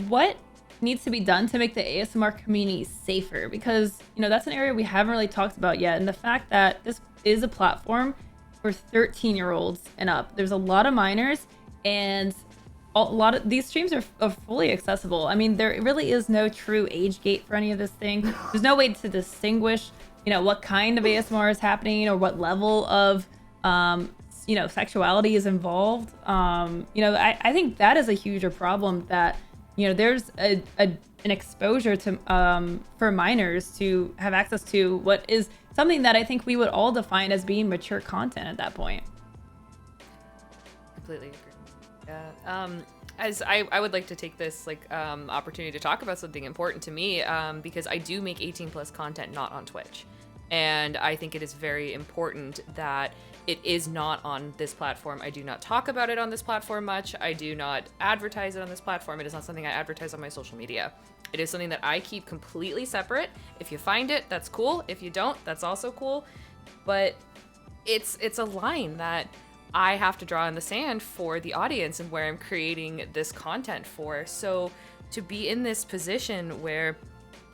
what needs to be done to make the ASMR community safer? Because, you know, that's an area we haven't really talked about yet. And the fact that this is a platform for 13-year-olds and up. There's a lot of minors, and a lot of these streams are fully accessible. I mean, there really is no true age gate for any of this thing. There's no way to distinguish, you know, what kind of ASMR is happening or what level of, you know, sexuality is involved. You know, I think that is a huger problem, that, you know, there's an exposure to for minors to have access to what is something that I think we would all define as being mature content at that point. Completely agree. Yeah. As I would like to take this opportunity to talk about something important to me, because I do make 18+ content not on Twitch. And I think it is very important that it is not on this platform. I do not talk about it on this platform much. I do not advertise it on this platform. It is not something I advertise on my social media. It is something that I keep completely separate. If you find it, that's cool. If you don't, that's also cool. But it's a line that I have to draw in the sand for the audience and where I'm creating this content for. So to be in this position where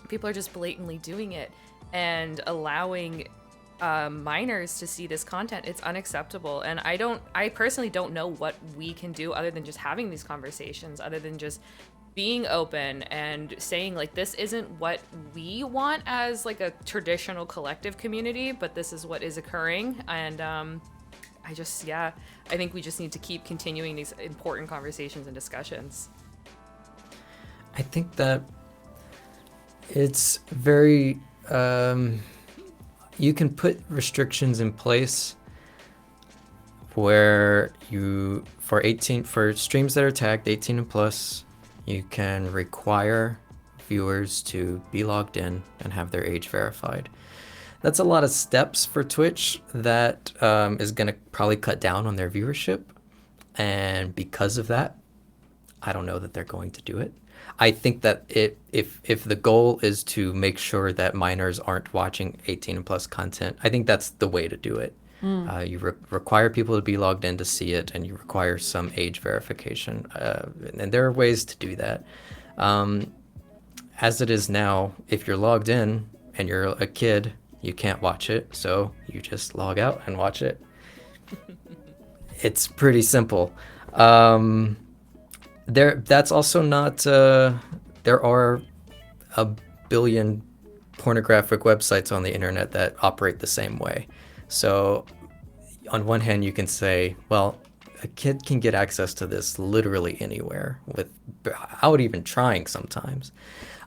people are just blatantly doing it and allowing minors to see this content, it's unacceptable. And I personally don't know what we can do other than just having these conversations, other than just being open and saying like, this isn't what we want as like a traditional collective community, but this is what is occurring. And I think we just need to keep continuing these important conversations and discussions. I think that it's very you can put restrictions in place where you for streams that are tagged 18 and plus, you can require viewers to be logged in and have their age verified. That's a lot of steps for Twitch that is going to probably cut down on their viewership. And because of that, I don't know that they're going to do it. I think that if the goal is to make sure that minors aren't watching 18 and plus content, I think that's the way to do it. You require people to be logged in to see it, and you require some age verification. And there are ways to do that. As it is now, if you're logged in and you're a kid, you can't watch it, so you just log out and watch it. It's pretty simple. That's also not, there are a billion pornographic websites on the internet that operate the same way. So on one hand, you can say, well, a kid can get access to this literally anywhere without even trying sometimes.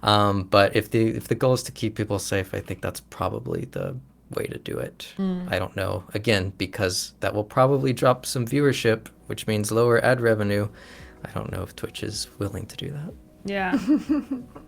But if the goal is to keep people safe, I think that's probably the way to do it. I don't know. Again, because that will probably drop some viewership, which means lower ad revenue. I don't know if Twitch is willing to do that. Yeah.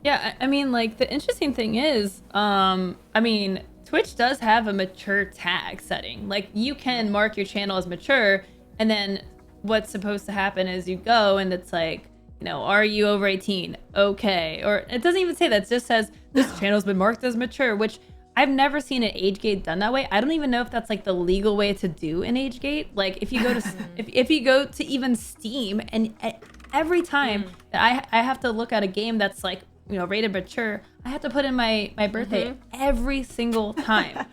Yeah, I mean, like, the interesting thing is, I mean, Twitch does have a mature tag setting. Like, you can mark your channel as mature, and then what's supposed to happen is you go, and it's like, you know, are you over 18? Okay. Or it doesn't even say that. It just says, this channel's been marked as mature, which I've never seen an age gate done that way. I don't even know if that's like the legal way to do an age gate. Like, if you go to if you go to even Steam, and every time that I have to look at a game that's like, you know, rated mature, I have to put in my birthday every single time.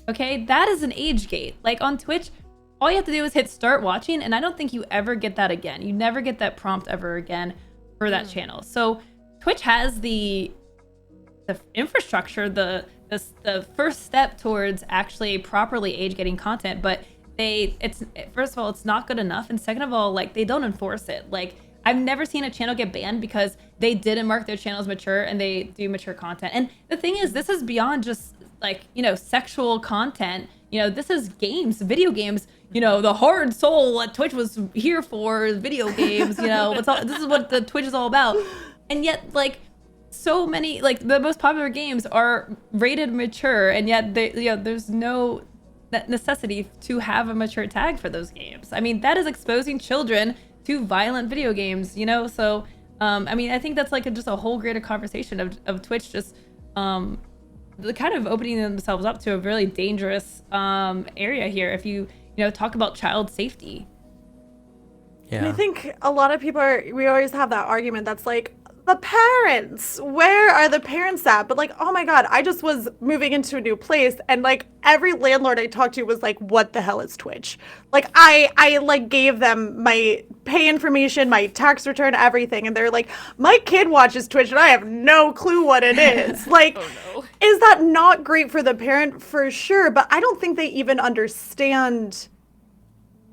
Okay, that is an age gate. Like, on Twitch, all you have to do is hit start watching, and I don't think you ever get that again. You never get that prompt ever again for that channel. So Twitch has the infrastructure, the first step towards actually properly age getting content, but first of all, it's not good enough, and second of all, like, they don't enforce it. Like, I've never seen a channel get banned because they didn't mark their channels mature and they do mature content. And the thing is, this is beyond just, like, you know, sexual content. You know, this is games, video games. You know, the heart and soul what Twitch was here for, video games. You know, this is what the Twitch is all about. And yet, like, so many, like, the most popular games are rated mature, and yet there's no necessity to have a mature tag for those games. I mean, that is exposing children to violent video games, you know? So, I mean, I think that's like just a whole greater conversation of Twitch just kind of opening themselves up to a really dangerous area here if you talk about child safety. Yeah. And I think a lot of people we always have that argument that's like, the parents, where are the parents at? But like, oh my God, I just was moving into a new place, and like every landlord I talked to was like, what the hell is Twitch? Like, I like gave them my pay information, my tax return, everything. And they're like, my kid watches Twitch and I have no clue what it is. Like, Oh, no. Is that not great for the parent? For sure. But I don't think they even understand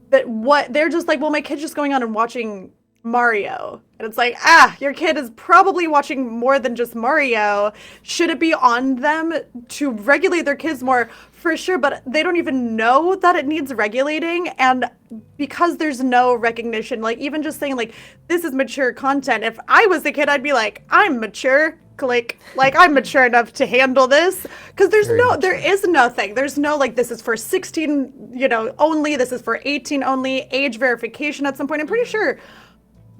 that they're just like, well, my kid's just going on and watching Mario. And it's like, your kid is probably watching more than just Mario. Should it be on them to regulate their kids more? For sure, but they don't even know that it needs regulating. And because there's no recognition, like, even just saying like, this is mature content, if I was a kid, I'd be like, I'm mature. Like I'm mature enough to handle this, because there is nothing. There's no like, this is for 16, only, this is for 18 only, age verification at some point. I'm pretty sure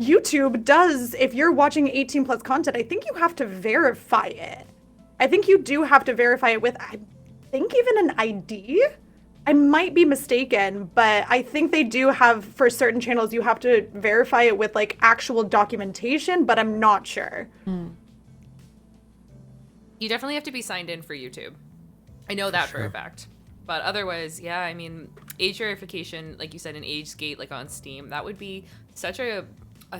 YouTube does, if you're watching 18 plus content, I think you have to verify it. I think you do have to verify it with, I think, even an ID. I might be mistaken, but I think they do have, for certain channels, you have to verify it with like actual documentation, but I'm not sure. You definitely have to be signed in for YouTube. I know that for a fact. But otherwise, yeah, I mean, age verification, like you said, an age gate, like on Steam, that would be such a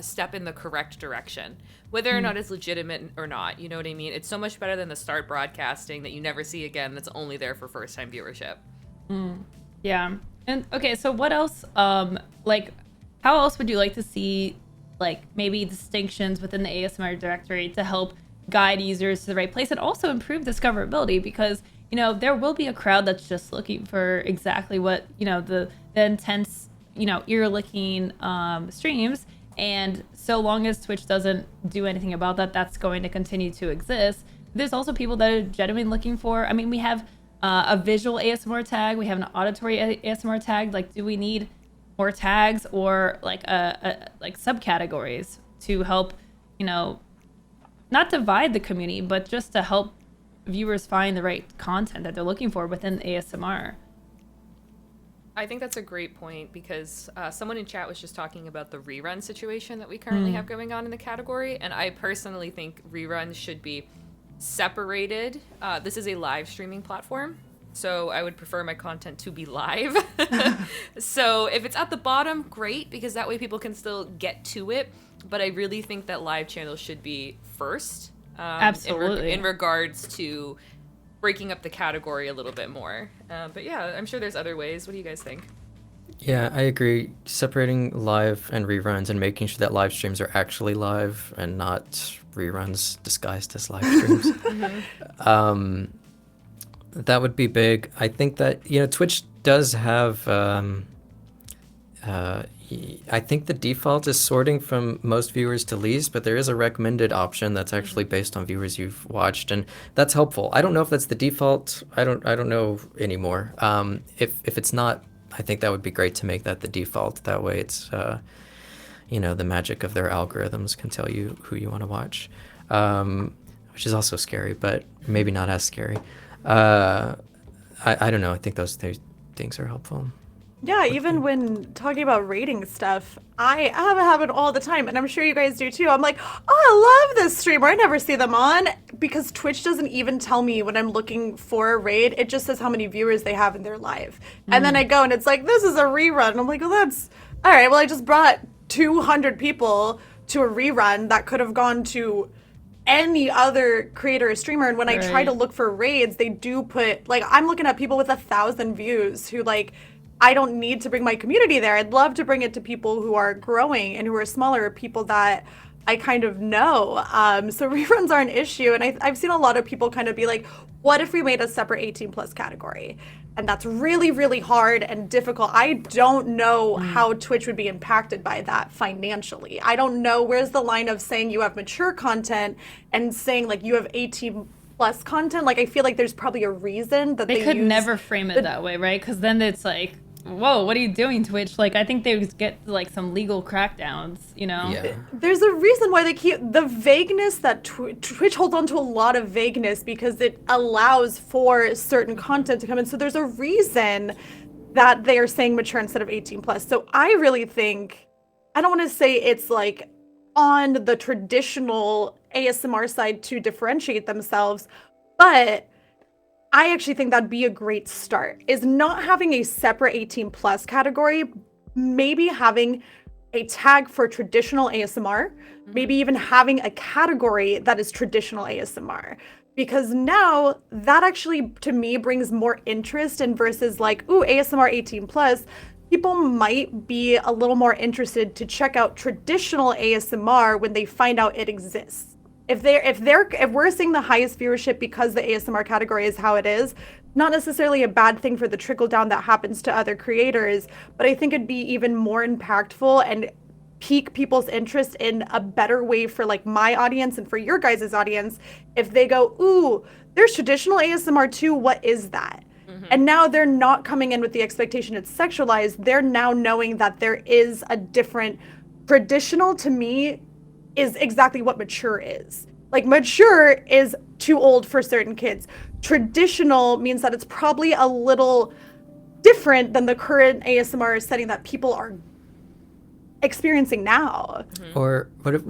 step in the correct direction, whether or not it's legitimate or not. You know what I mean? It's so much better than the start broadcasting that you never see again, that's only there for first time viewership. Yeah. And okay, so what else, like, how else would you like to see, like, maybe distinctions within the ASMR directory to help guide users to the right place and also improve discoverability? Because, there will be a crowd that's just looking for exactly what, the intense, ear-licking streams. And so long as Twitch doesn't do anything about that, that's going to continue to exist. There's also people that are genuinely looking for, I mean, we have a visual ASMR tag, we have an auditory ASMR tag. Like, do we need more tags or like like subcategories to help, not divide the community, but just to help viewers find the right content that they're looking for within ASMR? I think that's a great point, because someone in chat was just talking about the rerun situation that we currently have going on in the category, and I personally think reruns should be separated. This is a live streaming platform, so I would prefer my content to be live. So if it's at the bottom, great, because that way people can still get to it. But I really think that live channels should be first. Absolutely. In regards to breaking up the category a little bit more. But yeah, I'm sure there's other ways. What do you guys think? Yeah, I agree. Separating live and reruns and making sure that live streams are actually live and not reruns disguised as live streams. um, that would be big. I think that, Twitch does have, I think the default is sorting from most viewers to least, but there is a recommended option that's actually based on viewers you've watched, and that's helpful. I don't know if that's the default. I don't know anymore. If it's not, I think that would be great to make that the default. That way it's, the magic of their algorithms can tell you who you want to watch, which is also scary, but maybe not as scary. I don't know. I think those things are helpful. Yeah, even when talking about rating stuff, I have a habit all the time, and I'm sure you guys do too. I'm like, oh, I love this streamer. I never see them on because Twitch doesn't even tell me when I'm looking for a raid. It just says how many viewers they have in their live. And then I go and it's like, this is a rerun. And I'm like, well, that's all right. Well, I just brought 200 people to a rerun that could have gone to any other creator or streamer. And when I try to look for raids, they do put, like, I'm looking at people with 1,000 views who, like, I don't need to bring my community there. I'd love to bring it to people who are growing and who are smaller, people that I kind of know. So reruns are an issue. And I've seen a lot of people kind of be like, what if we made a separate 18 plus category? And that's really, really hard and difficult. I don't know how Twitch would be impacted by that financially. I don't know where's the line of saying you have mature content and saying like you have 18 plus content. Like I feel like there's probably a reason that they could never frame it that way, right? Because then it's like, whoa, what are you doing, Twitch? Like, I think they would get like some legal crackdowns, Yeah. There's a reason why they keep the vagueness that Twitch holds on to a lot of vagueness because it allows for certain content to come in. So there's a reason that they are saying mature instead of 18 plus. So I really think, I don't want to say it's like on the traditional ASMR side to differentiate themselves, but I actually think that'd be a great start, is not having a separate 18 plus category, maybe having a tag for traditional ASMR, maybe even having a category that is traditional ASMR. Because now that actually, to me, brings more interest in versus like, ooh, ASMR 18 plus, people might be a little more interested to check out traditional ASMR when they find out it exists. If we're seeing the highest viewership because the ASMR category is how it is, not necessarily a bad thing for the trickle down that happens to other creators, but I think it'd be even more impactful and pique people's interest in a better way for like my audience and for your guys' audience if they go, ooh, there's traditional ASMR too, what is that? And now they're not coming in with the expectation it's sexualized. They're now knowing that there is a different, traditional to me is exactly what mature is. Like mature is too old for certain kids. Traditional means that it's probably a little different than the current ASMR setting that people are experiencing now. Or what if,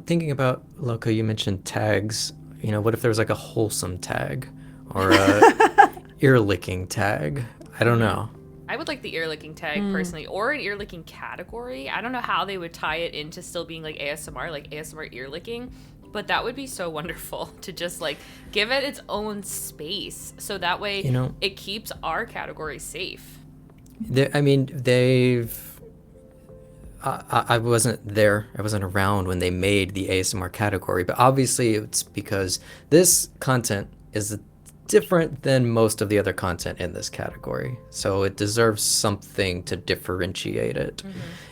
thinking about Lowco, you mentioned tags. What if there was like a wholesome tag or a ear licking tag? I don't know. I would like the ear licking tag personally, or an ear licking category. I don't know how they would tie it into still being like ASMR ear licking, but that would be so wonderful to just like give it its own space, so that way it keeps our category safe. I wasn't there. I wasn't around when they made the ASMR category, but obviously it's because this content is different than most of the other content in this category. So it deserves something to differentiate it.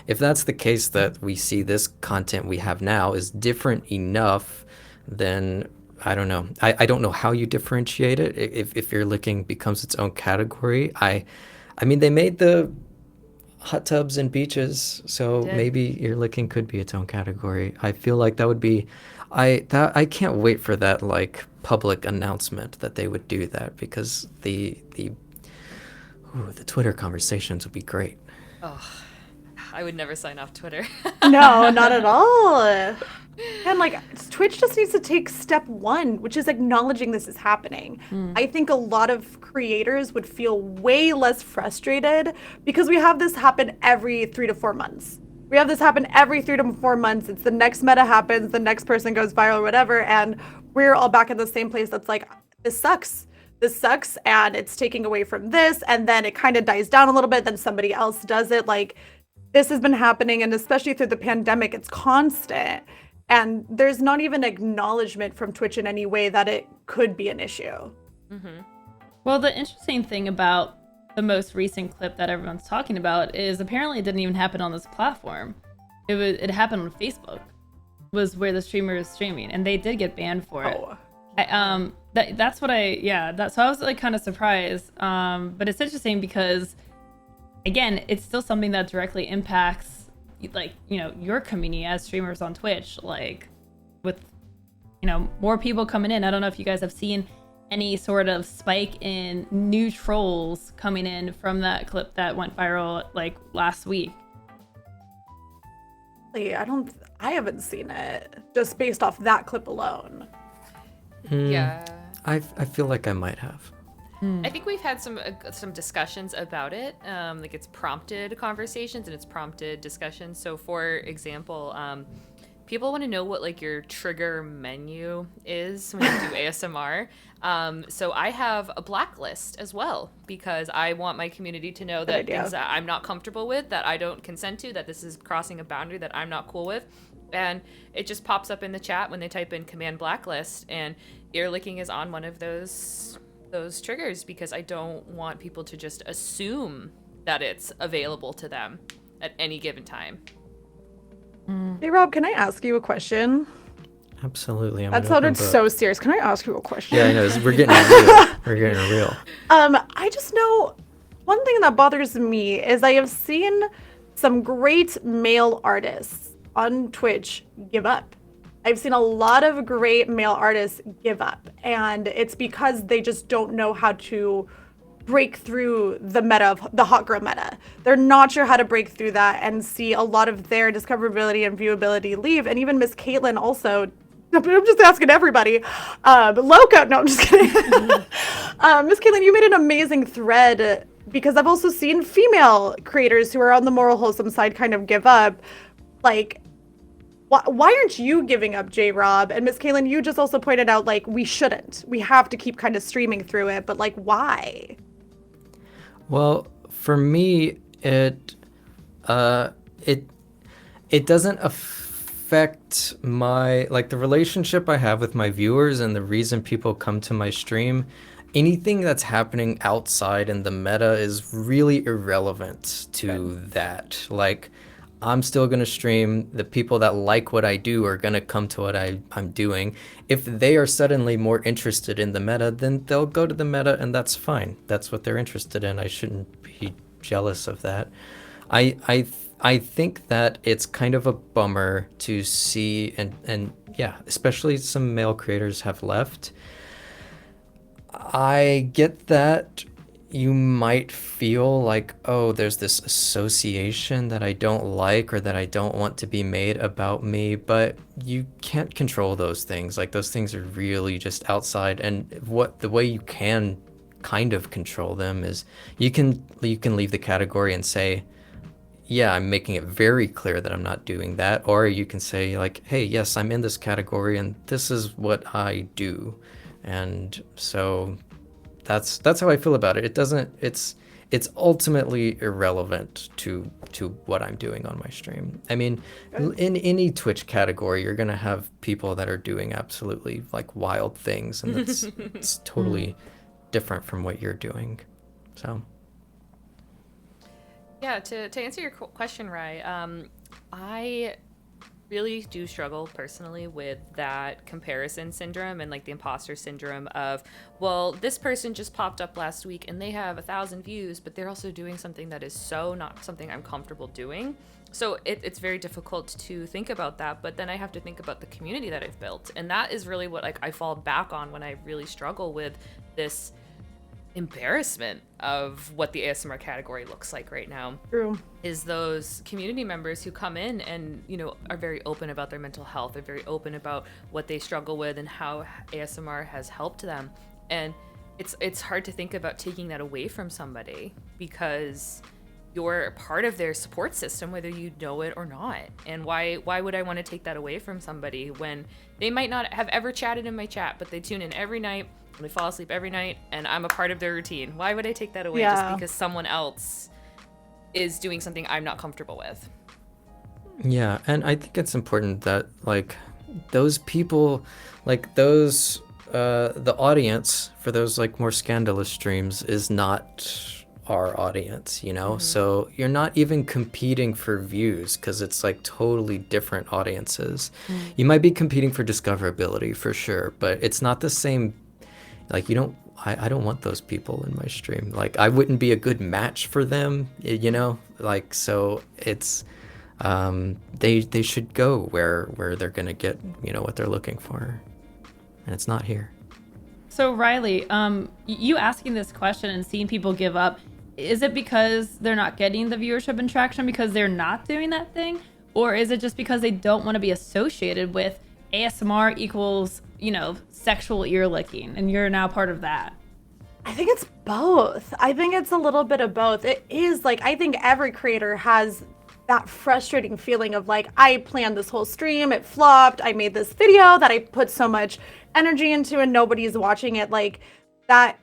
If that's the case, that we see this content we have now is different enough, then I don't know. I don't know how you differentiate it. If ear licking becomes its own category, I mean, they made the hot tubs and beaches, so maybe ear licking could be its own category. I feel like that would be, I can't wait for that like public announcement that they would do that, because the Twitter conversations would be great. Oh, I would never sign off Twitter. No, not at all. And like Twitch just needs to take step one, which is acknowledging this is happening. I think a lot of creators would feel way less frustrated because we have this happen every 3 to 4 months. We have this happen every 3 to 4 months. It's the next meta happens, the next person goes viral, whatever, and we're all back in the same place that's like, this sucks. this sucks and it's taking away from this, and then it kind of dies down a little bit, then somebody else does it. Like, this has been happening, and especially through the pandemic, it's constant. And there's not even acknowledgement from Twitch in any way that it could be an issue. Mm-hmm. Well, the interesting thing about the most recent clip that everyone's talking about is apparently it didn't even happen on this platform. It happened on Facebook, was where the streamer is streaming, and they did get banned for it. Oh. So I was like kind of surprised. But it's interesting because, again, it's still something that directly impacts, like, you know, your community as streamers on Twitch, like with, you know, more people coming in. I don't know if you guys have seen any sort of spike in new trolls coming in from that clip that went viral like last week. I haven't seen it just based off that clip alone. Yeah. I feel like I might have. I think we've had some discussions about it. Like, it's prompted conversations and it's prompted discussions. So, for example, people want to know what like your trigger menu is when you do ASMR. So I have a blacklist as well, because I want my community to know that things that I'm not comfortable with, that I don't consent to, that this is crossing a boundary that I'm not cool with. And it just pops up in the chat when they type in command blacklist, and ear licking is on one of those triggers, because I don't want people to just assume that it's available to them at any given time. Hey, Rob, can I ask you a question? Absolutely. That sounded so serious. Can I ask you a question? Yeah, I know. We're getting real. We're getting real. I just know one thing that bothers me is I have seen some great male artists on Twitch give up. I've seen a lot of great male artists give up, and it's because they just don't know how to break through the meta of the hot girl meta. They're not sure how to break through that, and see a lot of their discoverability and viewability leave. And even MissCaitlin also, I'm just asking everybody. Lowco, no, I'm just kidding. MissCaitlin, you made an amazing thread, because I've also seen female creators who are on the moral wholesome side kind of give up. Like, why aren't you giving up, J-Rob? And MissCaitlin, you just also pointed out, like, we shouldn't. We have to keep kind of streaming through it, but like, why? Well, for me, it doesn't affect my, like, the relationship I have with my viewers and the reason people come to my stream. Anything that's happening outside in the meta is really irrelevant to that. Like, I'm still going to stream. The people that like what I do are going to come to what I'm doing. If they are suddenly more interested in the meta, then they'll go to the meta, and that's fine. That's what they're interested in. I shouldn't be jealous of that. I think that it's kind of a bummer to see, and yeah, especially some male creators have left. I get that you might feel like, oh, there's this association that I don't like or that I don't want to be made about me, but you can't control those things. Like, those things are really just outside, and the way you can kind of control them is you can leave the category and say, yeah, I'm making it very clear that I'm not doing that. Or you can say, like, hey, yes, I'm in this category and this is what I do. And so that's how I feel about it. It's ultimately irrelevant to what I'm doing on my stream. I mean, in any Twitch category, you're gonna have people that are doing absolutely like wild things, and it's totally different from what you're doing. So yeah, to answer your question, Rai, I really do struggle personally with that comparison syndrome and like the imposter syndrome of, well, this person just popped up last week and they have 1,000 views, but they're also doing something that is so not something I'm comfortable doing. So it's very difficult to think about that, but then I have to think about the community that I've built, and that is really what like I fall back on when I really struggle with this embarrassment of what the ASMR category looks like right now. True. Is those community members who come in and, you know, are very open about their mental health. They're very open about what they struggle with and how ASMR has helped them. And it's hard to think about taking that away from somebody, because you're part of their support system, whether you know it or not. And why would I want to take that away from somebody when they might not have ever chatted in my chat, but they tune in every night and they fall asleep every night and I'm a part of their routine? Why would I take that away just because someone else is doing something I'm not comfortable with? Yeah, and I think it's important that like those people, like those the audience for those like more scandalous streams is not our audience, you know? So you're not even competing for views because it's like totally different audiences. You might be competing for discoverability for sure, but it's not the same. Like you don't, I don't want those people in my stream. Like I wouldn't be a good match for them, you know? Like, so it's, they should go where they're gonna get, you know, what they're looking for. And it's not here. So Riley, you asking this question and seeing people give up, is it because they're not getting the viewership and traction because they're not doing that thing? Or is it just because they don't want to be associated with ASMR equals, you know, sexual ear licking, and you're now part of that? I think it's both. I think it's a little bit of both. It is like, I think every creator has that frustrating feeling of like, I planned this whole stream, it flopped, I made this video that I put so much energy into and nobody's watching it. Like that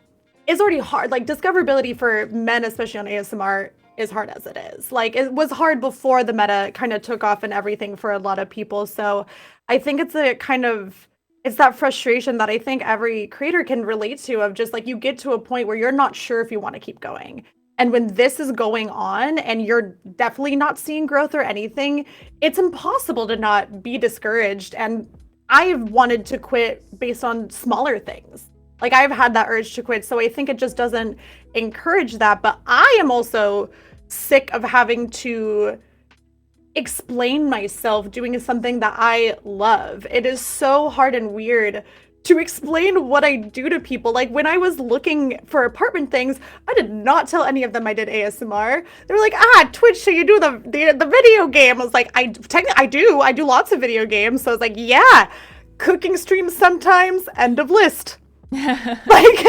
is already hard. Like discoverability for men, especially on ASMR, is hard as it is. Like it was hard before the meta kind of took off and everything for a lot of people. So I think it's a kind of, it's that frustration that I think every creator can relate to, of just like you get to a point where you're not sure if you want to keep going. And when this is going on and you're definitely not seeing growth or anything, it's impossible to not be discouraged. And I've wanted to quit based on smaller things. Like I've had that urge to quit. So I think it just doesn't encourage that. But I am also sick of having to explain myself doing something that I love. It is so hard and weird to explain what I do to people. Like when I was looking for apartment things, I did not tell any of them I did ASMR. They were like, Twitch, so you do the video game. I was like, I do lots of video games. So I was like, yeah, cooking streams sometimes, end of list. Like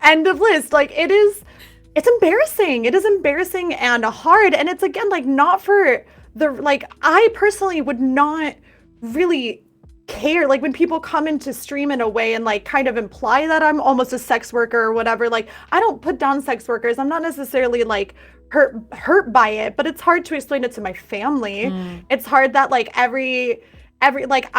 end of list. Like it's embarrassing. It is embarrassing and hard. And it's again, like not for the, like I personally would not really care like when people come into stream in a way and like kind of imply that I'm almost a sex worker or whatever. Like I don't put down sex workers. I'm not necessarily like hurt by it, but it's hard to explain it to my family. It's hard that like every like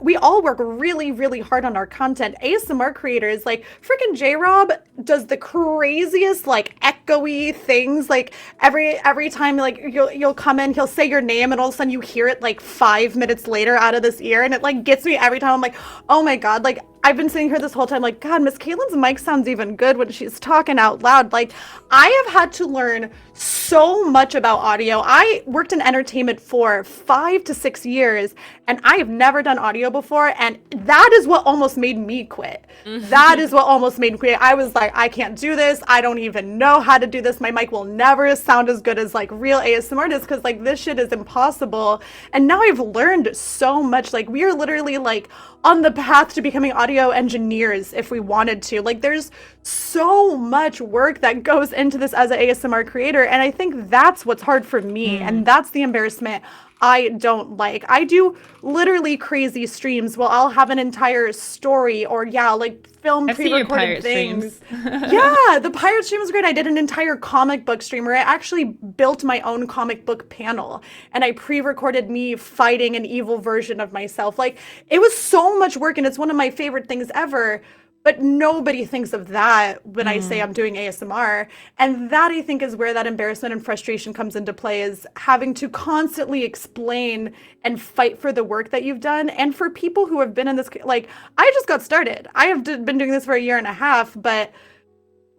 we all work really, really hard on our content. ASMR creators, like freaking J-Rob does the craziest, like echoey things. Like every time, like you'll come in, he'll say your name, and all of a sudden you hear it like 5 minutes later out of this ear, and it like gets me every time. I'm like, oh my god! Like I've been sitting here this whole time, like God, MissCaitlin's mic sounds even good when she's talking out loud. Like I have had to learn so much about audio. I worked in entertainment for 5 to 6 years, and I have never done audio before, and that is what almost made me quit. That is what almost made me quit. I was like, I can't do this. I don't even know how to do this. My mic will never sound as good as like real ASMR does, because like this shit is impossible. And now I've learned so much. Like we are literally like on the path to becoming audio engineers if we wanted to. Like there's so much work that goes into this as an ASMR creator, and I think that's what's hard for me, and that's the embarrassment I don't like. I do literally crazy streams. Well, I'll have an entire story or like film pre-recorded things. Yeah, the pirate stream was great. I did an entire comic book stream where I actually built my own comic book panel, and I pre-recorded me fighting an evil version of myself. Like it was so much work, and it's one of my favorite things ever. But nobody thinks of that when I say I'm doing ASMR. And that, I think, is where that embarrassment and frustration comes into play, is having to constantly explain and fight for the work that you've done. And for people who have been in this, like, I just got started. I have been doing this for a year and a half, but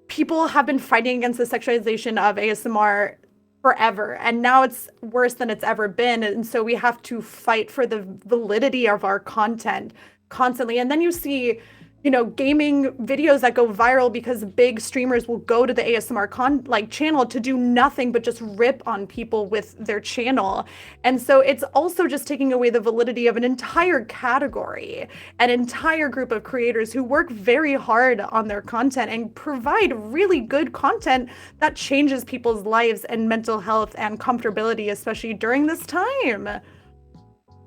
people have been fighting against the sexualization of ASMR forever. And now it's worse than it's ever been. And so we have to fight for the validity of our content constantly. And then you see gaming videos that go viral because big streamers will go to the ASMR channel to do nothing but just rip on people with their channel. And so it's also just taking away the validity of an entire category, an entire group of creators who work very hard on their content and provide really good content that changes people's lives and mental health and comfortability, especially during this time.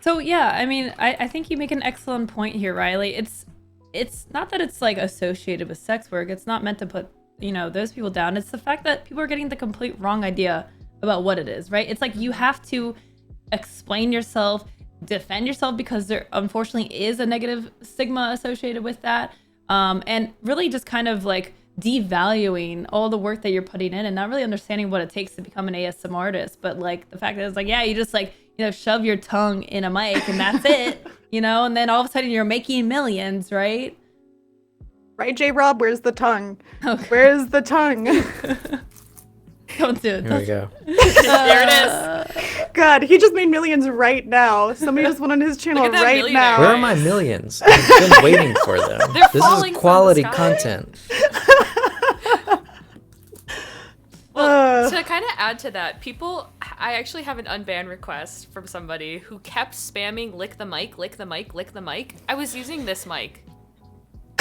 So yeah, I mean, I think you make an excellent point here, Riley. It's not that it's like associated with sex work. It's not meant to put, those people down. It's the fact that people are getting the complete wrong idea about what it is, right? It's like you have to explain yourself, defend yourself, because there unfortunately is a negative stigma associated with that. And really just kind of like devaluing all the work that you're putting in and not really understanding what it takes to become an ASMR artist. But like the fact that it's like, yeah, you just like, shove your tongue in a mic and that's it, and then all of a sudden you're making millions, right? Right, J-Rob? Where's the tongue? Okay. Where's the tongue? Don't do it. There we go. There it is. God, he just made millions right now. Somebody just went on his channel Look at that right millionaire. now. Where are my millions? I've been waiting for them. They're This falling is from quality the sky. content. Well, to kind of add to that, I actually have an unban request from somebody who kept spamming lick the mic, lick the mic, lick the mic. I was using this mic.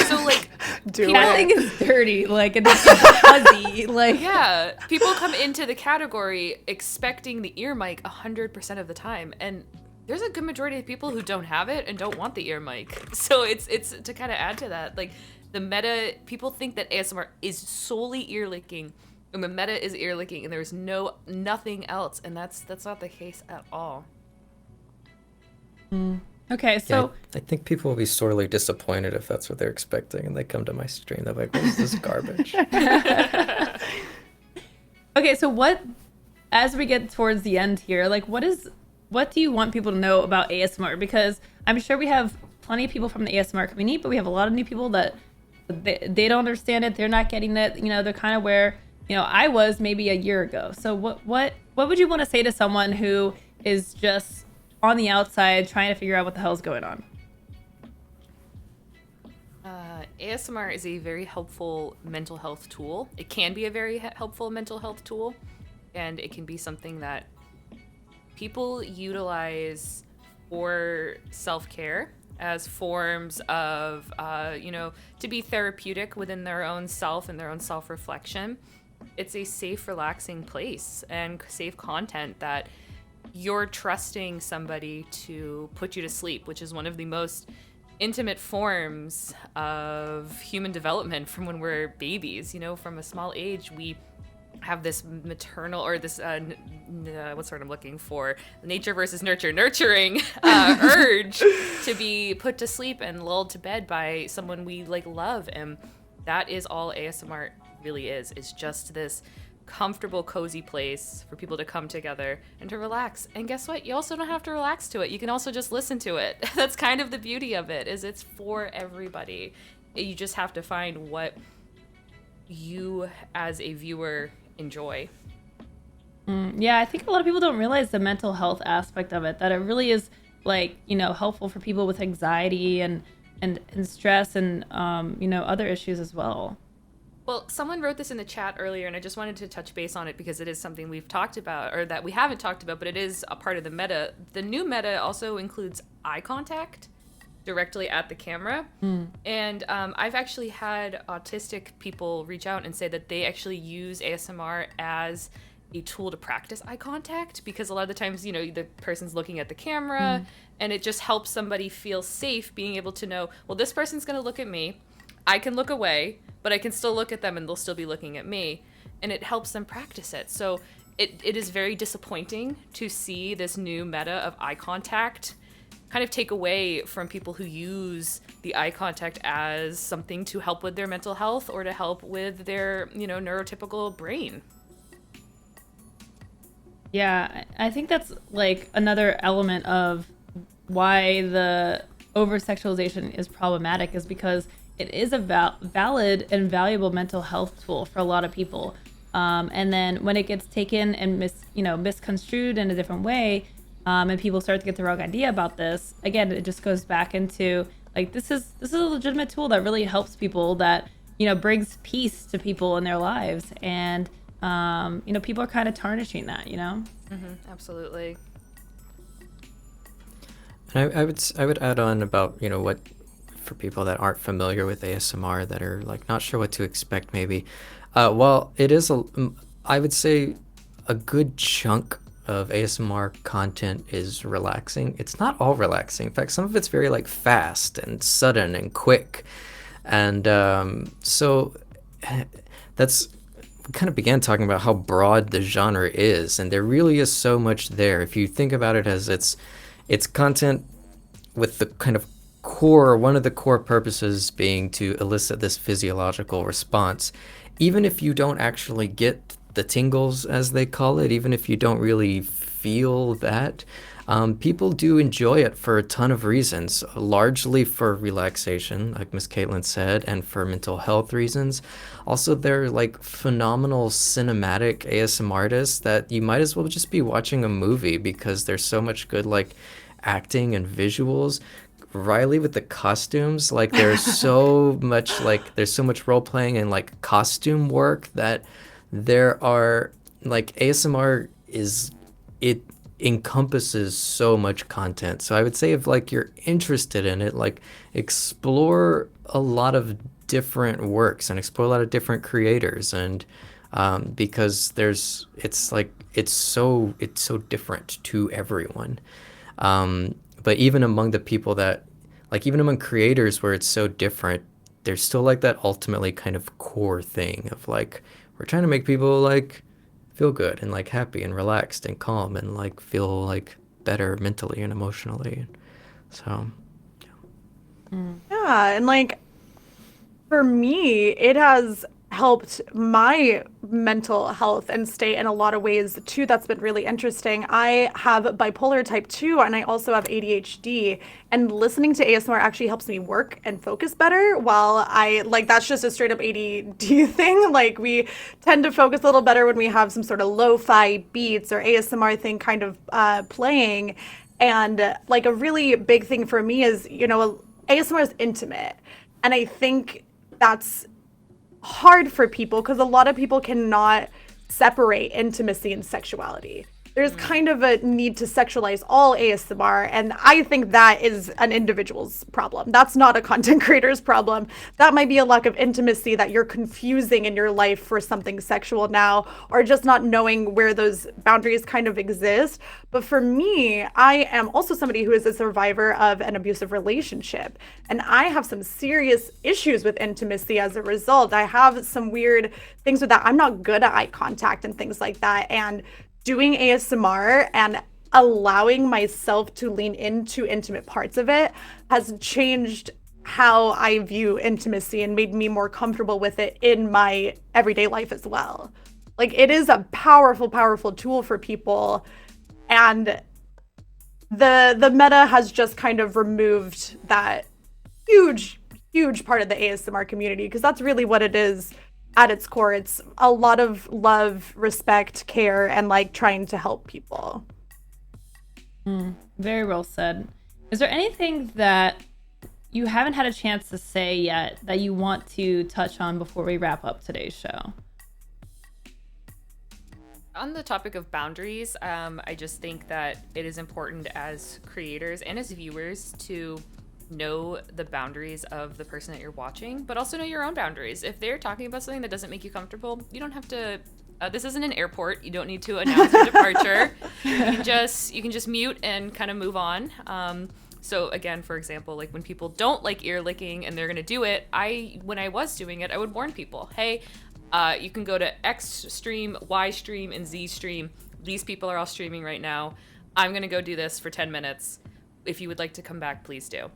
So like, That thing is dirty, like, and it's fuzzy, like. yeah, people come into the category expecting the ear mic 100% of the time, and there's a good majority of people who don't have it and don't want the ear mic. So it's to kind of add to that, like the meta, people think that ASMR is solely ear licking. And the meta is ear licking, and there's nothing else, and that's not the case at all. Okay, so I think people will be sorely disappointed if that's what they're expecting, and they come to my stream. They're like, "What is this garbage?" okay, so what? As we get towards the end here, like, what do you want people to know about ASMR? Because I'm sure we have plenty of people from the ASMR community, but we have a lot of new people that they don't understand it. They're not getting it. They're kind of where I was maybe a year ago. So what would you want to say to someone who is just on the outside trying to figure out what the hell is going on? ASMR is a very helpful mental health tool. It can be a very helpful mental health tool, and it can be something that people utilize for self-care as forms of, to be therapeutic within their own self and their own self-reflection. It's a safe, relaxing place and safe content that you're trusting somebody to put you to sleep, which is one of the most intimate forms of human development from when we're babies. From a small age, we have this maternal, or this, what's the word I'm looking for? Nature versus nurturing urge to be put to sleep and lulled to bed by someone we love. And that is all ASMR really is just this comfortable, cozy place for people to come together and to relax. And guess what? You also don't have to relax to it. You can also just listen to it. That's kind of the beauty of it, is it's for everybody. You just have to find what you as a viewer enjoy. Yeah, I think a lot of people don't realize the mental health aspect of it, that it really is helpful for people with anxiety and stress and other issues as well. Well, someone wrote this in the chat earlier, and I just wanted to touch base on it because it is something we've talked about, or that we haven't talked about, but it is a part of the meta. The new meta also includes eye contact directly at the camera. And I've actually had autistic people reach out and say that they actually use ASMR as a tool to practice eye contact, because a lot of the times, the person's looking at the camera and it just helps somebody feel safe being able to know, well, this person's going to look at me. I can look away, but I can still look at them and they'll still be looking at me. And it helps them practice it. So it is very disappointing to see this new meta of eye contact kind of take away from people who use the eye contact as something to help with their mental health or to help with their, neurotypical brain. Yeah, I think that's another element of why the over-sexualization is problematic, is because it is a valid and valuable mental health tool for a lot of people. And then when it gets taken and misconstrued in a different way, and people start to get the wrong idea about this, again, it just goes back into Like this is a legitimate tool that really helps people, that brings peace to people in their lives, and people are kind of tarnishing that. Absolutely. And I would add on about what, for people that aren't familiar with ASMR, that are like not sure what to expect maybe. Well, it is I would say a good chunk of ASMR content is relaxing. It's not all relaxing. In fact, some of it's very like fast and sudden and quick. And so that's, we kind of began talking about how broad the genre is, and there really is so much there. If you think about it as it's content with the kind of core, one of the core purposes being to elicit this physiological response. Even if you don't actually get the tingles, as they call it, even if you don't really feel that, people do enjoy it for a ton of reasons, largely for relaxation, like MissCaitlin said, and for mental health reasons. Also, they're like phenomenal cinematic ASMR artists that you might as well just be watching a movie, because there's so much good like acting and visuals. Riley with the costumes, like there's so much role playing and like costume work, that there are like it encompasses so much content. So I would say if like you're interested in it, like explore a lot of different works and explore a lot of different creators, and because it's so different to everyone. But even among the people that, like even among creators where it's so different, there's still like that ultimately kind of core thing of like, we're trying to make people like feel good and like happy and relaxed and calm and like feel like better mentally and emotionally. So, Yeah, and like for me, it has helped my mental health and state in a lot of ways too. That's been really interesting. I have bipolar type 2 and I also have ADHD, and listening to ASMR actually helps me work and focus better. While that's just a straight up ADD thing. Like we tend to focus a little better when we have some sort of lo-fi beats or ASMR thing kind of playing. And like a really big thing for me is, ASMR is intimate. And I think that's hard for people because a lot of people cannot separate intimacy and sexuality. There's kind of a need to sexualize all ASMR, and I think that is an individual's problem. That's not a content creator's problem. That might be a lack of intimacy that you're confusing in your life for something sexual now, or just not knowing where those boundaries kind of exist. But for me, I am also somebody who is a survivor of an abusive relationship, and I have some serious issues with intimacy as a result. I have some weird things with that. I'm not good at eye contact and things like that, and doing ASMR and allowing myself to lean into intimate parts of it has changed how I view intimacy and made me more comfortable with it in my everyday life as well. Like it is a powerful, powerful tool for people. And the meta has just kind of removed that huge, huge part of the ASMR community, because that's really what it is. At its core, it's a lot of love, respect, care, and like trying to help people. Very well said. Is there anything that you haven't had a chance to say yet that you want to touch on before we wrap up today's show? On the topic of boundaries, I just think that it is important as creators and as viewers to know the boundaries of the person that you're watching, but also know your own boundaries. If they're talking about something that doesn't make you comfortable, you don't have to this isn't an airport. You don't need to announce your departure. You can just mute and kind of move on. So again, for example, like when people don't like ear licking and they're gonna do it, when I was doing it, I would warn people, hey, you can go to X stream, Y stream, and Z stream. These people are all streaming right now. I'm gonna go do this for 10 minutes. If you would like to come back, please do.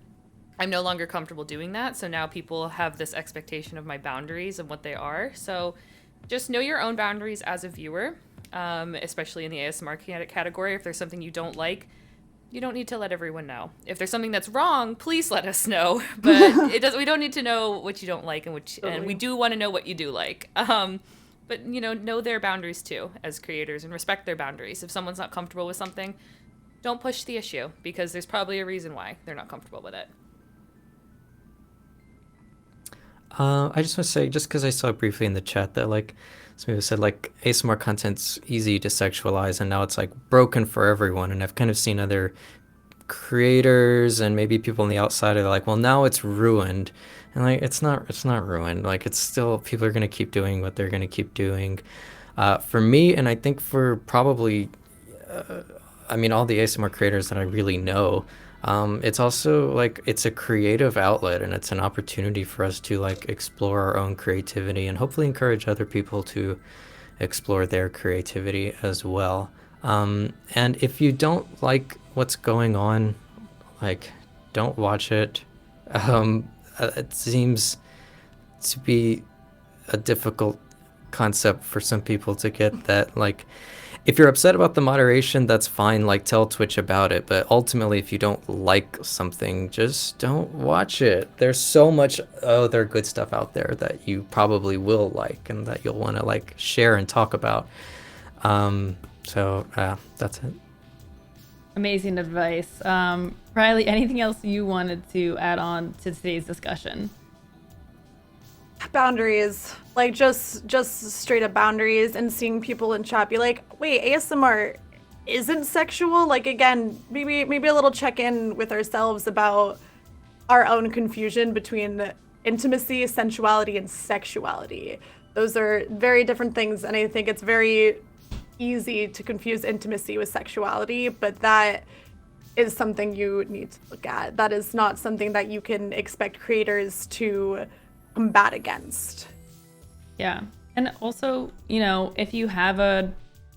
I'm no longer comfortable doing that, so now people have this expectation of my boundaries and what they are. So just know your own boundaries as a viewer, especially in the ASMR category. If there's something you don't like, you don't need to let everyone know. If there's something that's wrong, please let us know. But we don't need to know what you don't like, and we do want to know what you do like. But know their boundaries too as creators, and respect their boundaries. If someone's not comfortable with something, don't push the issue, because there's probably a reason why they're not comfortable with it. I just want to say, just because I saw briefly in the chat that like some people said like ASMR content's easy to sexualize, and now it's like broken for everyone. And I've kind of seen other creators and maybe people on the outside are like, well, now it's ruined, and like it's not ruined. Like it's still, people are gonna keep doing what they're gonna keep doing. For me, and I think for probably, I mean, all the ASMR creators that I really know, it's also like it's a creative outlet, and it's an opportunity for us to like explore our own creativity and hopefully encourage other people to explore their creativity as well. And if you don't like what's going on, like, don't watch it. It seems to be a difficult concept for some people to get that, like, if you're upset about the moderation, that's fine, like tell Twitch about it, but ultimately if you don't like something, just don't watch it. There's so much other good stuff out there that you probably will like and that you'll want to like share and talk about. So that's it. Amazing advice. Riley, anything else you wanted to add on to today's discussion? Boundaries, like just straight up boundaries, and seeing people in chat be like, wait, ASMR isn't sexual. Like, again, maybe a little check-in with ourselves about our own confusion between intimacy, sensuality, and sexuality. Those are very different things, and I think it's very easy to confuse intimacy with sexuality, but that is something you need to look at. That is not something that you can expect creators to combat against. Yeah. And also, you know, if you have a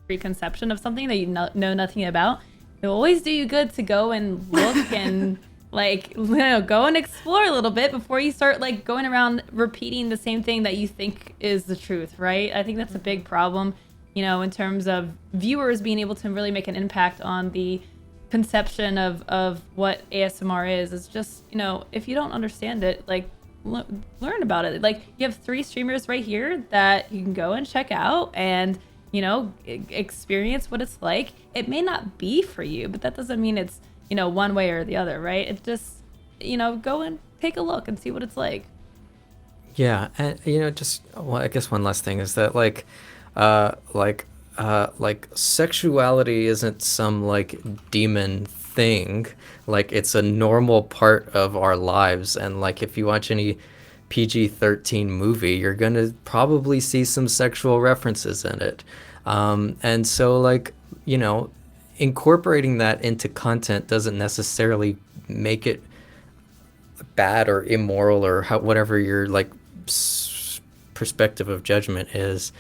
preconception of something that you know nothing about, it'll always do you good to go and look and like, you know, go and explore a little bit before you start like going around repeating the same thing that you think is the truth, right? I think that's a big problem, you know, in terms of viewers being able to really make an impact on the conception of what ASMR is. It's just, you know, if you don't understand it, like, learn about it. Like, you have 3 streamers right here that you can go and check out and, you know, experience what it's like. It may not be for you, but that doesn't mean it's, you know, one way or the other, right? It just, you know, go and take a look and see what it's like. Yeah, and you know, just, well, I guess one last thing is that like sexuality isn't some like demon thing. Like, it's a normal part of our lives, and like if you watch any PG-13 movie, you're gonna probably see some sexual references in it. And so, like, you know, incorporating that into content doesn't necessarily make it bad or immoral or whatever your like perspective of judgment is.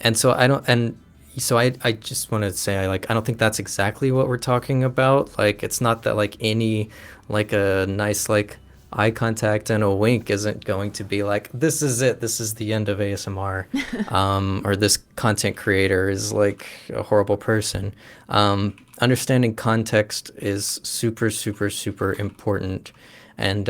And so I just want to say, I don't think that's exactly what we're talking about. Like, it's not that like any, like a nice like eye contact and a wink isn't going to be like, this is it, this is the end of ASMR, or this content creator is like a horrible person. Understanding context is super, super, super important. And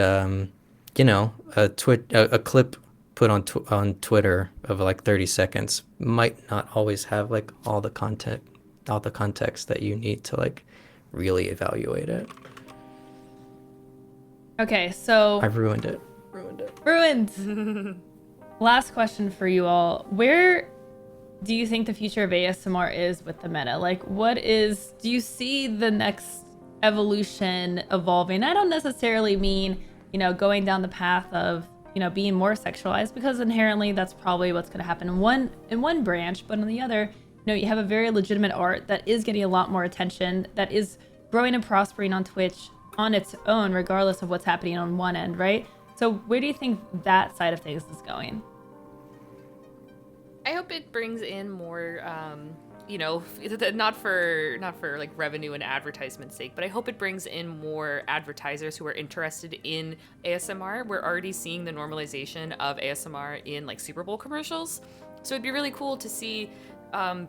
you know, a clip put on Twitter of like 30 seconds might not always have like all the context that you need to like really evaluate it. Okay, so I've ruined it. Ruined. Last question for you all. Where do you think the future of ASMR is with the meta? Like, do you see the next evolution evolving? I don't necessarily mean, you know, going down the path of, you know, being more sexualized, because inherently that's probably what's going to happen in one branch, but on the other, you know, you have a very legitimate art that is getting a lot more attention, that is growing and prospering on Twitch on its own, regardless of what's happening on one end, right? So where do you think that side of things is going? I hope it brings in more, you know, not for like revenue and advertisement sake, but I hope it brings in more advertisers who are interested in ASMR. We're already seeing the normalization of ASMR in like Super Bowl commercials. So it'd be really cool to see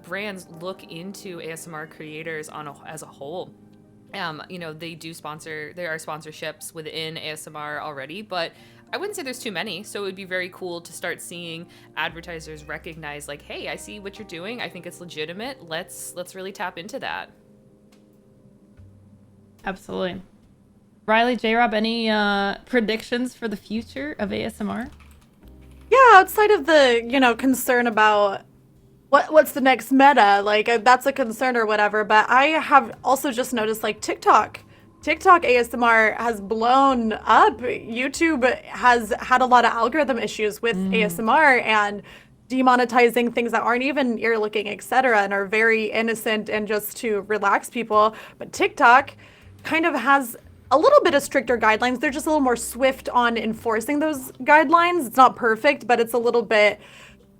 brands look into ASMR creators as a whole. You know, there are sponsorships within ASMR already, but I wouldn't say there's too many. So it would be very cool to start seeing advertisers recognize like, hey, I see what you're doing. I think it's legitimate. Let's really tap into that. Absolutely. Riley, J-Rob, any predictions for the future of ASMR? Yeah, outside of the, concern about what's the next meta, like that's a concern or whatever, but I have also just noticed like TikTok ASMR has blown up. YouTube has had a lot of algorithm issues with ASMR and demonetizing things that aren't even ear licking, etc., and are very innocent and just to relax people. But TikTok kind of has a little bit of stricter guidelines. They're just a little more swift on enforcing those guidelines. It's not perfect, but it's a little bit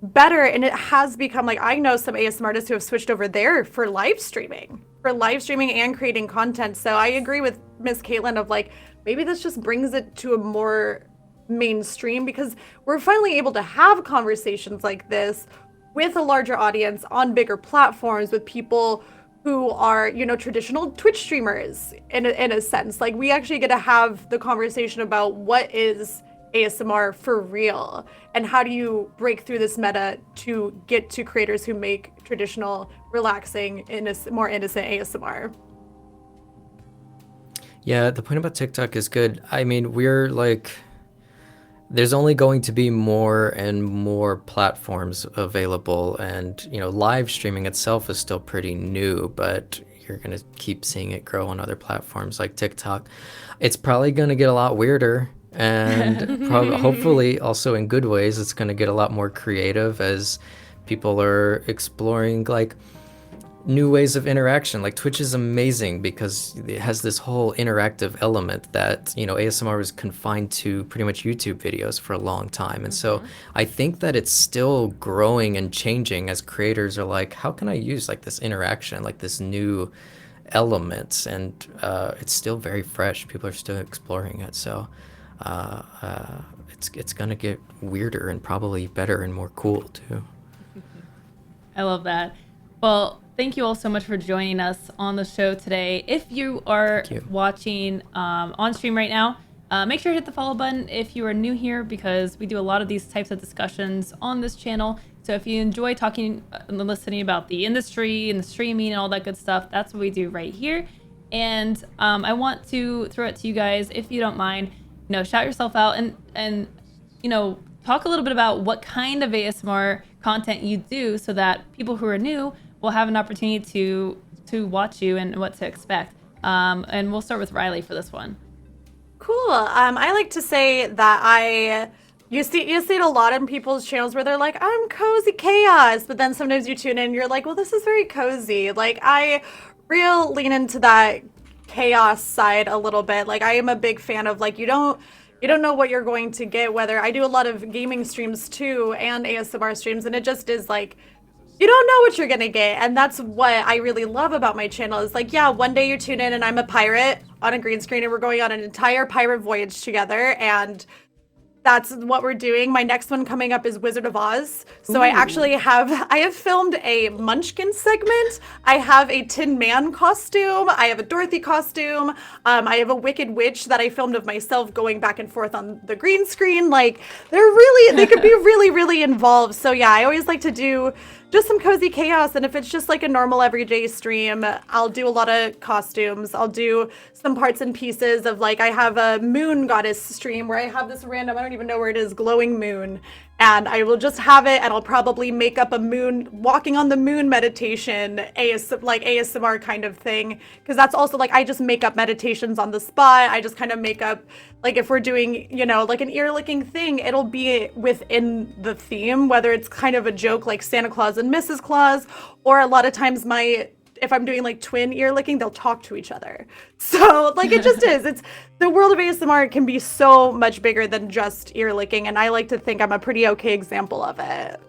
better. And it has become like, I know some ASMR artists who have switched over there for live streaming and creating content. So I agree with MissCaitlin of like, maybe this just brings it to a more mainstream, because we're finally able to have conversations like this with a larger audience on bigger platforms with people who are, traditional Twitch streamers in a sense. Like, we actually get to have the conversation about what is ASMR for real and how do you break through this meta to get to creators who make traditional, relaxing, more innocent ASMR. Yeah, the point about TikTok is good. I mean, we're like, there's only going to be more and more platforms available, and live streaming itself is still pretty new, but you're going to keep seeing it grow on other platforms like TikTok. It's probably going to get a lot weirder, and hopefully also in good ways. It's going to get a lot more creative as people are exploring like new ways of interaction. Like Twitch is amazing because it has this whole interactive element that ASMR was confined to pretty much YouTube videos for a long time, and so I think that it's still growing and changing as creators are like, how can I use like this interaction, like this new elements, and it's still very fresh. People are still exploring it, so it's gonna get weirder and probably better and more cool too. I love that. Well, thank you all so much for joining us on the show today. If you are watching on stream right now, make sure to hit the follow button if you are new here, because we do a lot of these types of discussions on this channel. So if you enjoy talking and listening about the industry and the streaming and all that good stuff, that's what we do right here. And I want to throw it to you guys, if you don't mind, shout yourself out and talk a little bit about what kind of ASMR content you do, so that people who are new will have an opportunity to watch you and what to expect. And we'll start with Riley for this one. Cool. I like to say that you see it a lot in people's channels where they're like, I'm cozy chaos, but then sometimes you tune in and you're like, well, this is very cozy. Like, I lean into that chaos side a little bit. Like, I am a big fan of like, you don't know what you're going to get. Whether I do a lot of gaming streams too and ASMR streams, and it just is like, you don't know what you're gonna get. And that's what I really love about my channel is like, yeah, one day you tune in and I'm a pirate on a green screen and we're going on an entire pirate voyage together, and that's what we're doing. My next one coming up is Wizard of Oz. So I have filmed a Munchkin segment. I have a Tin Man costume. I have a Dorothy costume. I have a Wicked Witch that I filmed of myself going back and forth on the green screen. Like, they could be really, really involved. So yeah, I always like to do just some cozy chaos. And if it's just like a normal everyday stream, I'll do a lot of costumes. I'll do some parts and pieces of like, I have a moon goddess stream where I have this random, I don't even know where it is, glowing moon. And I will just have it, and I'll probably make up a moon, walking on the moon meditation, ASMR kind of thing. Because that's also like, I just make up meditations on the spot. I just kind of make up, like if we're doing, like an ear licking thing, it'll be within the theme, whether it's kind of a joke like Santa Claus and Mrs. Claus, or a lot of times if I'm doing like twin ear licking, they'll talk to each other. So like, it just is. It's the world of ASMR can be so much bigger than just ear licking. And I like to think I'm a pretty okay example of it.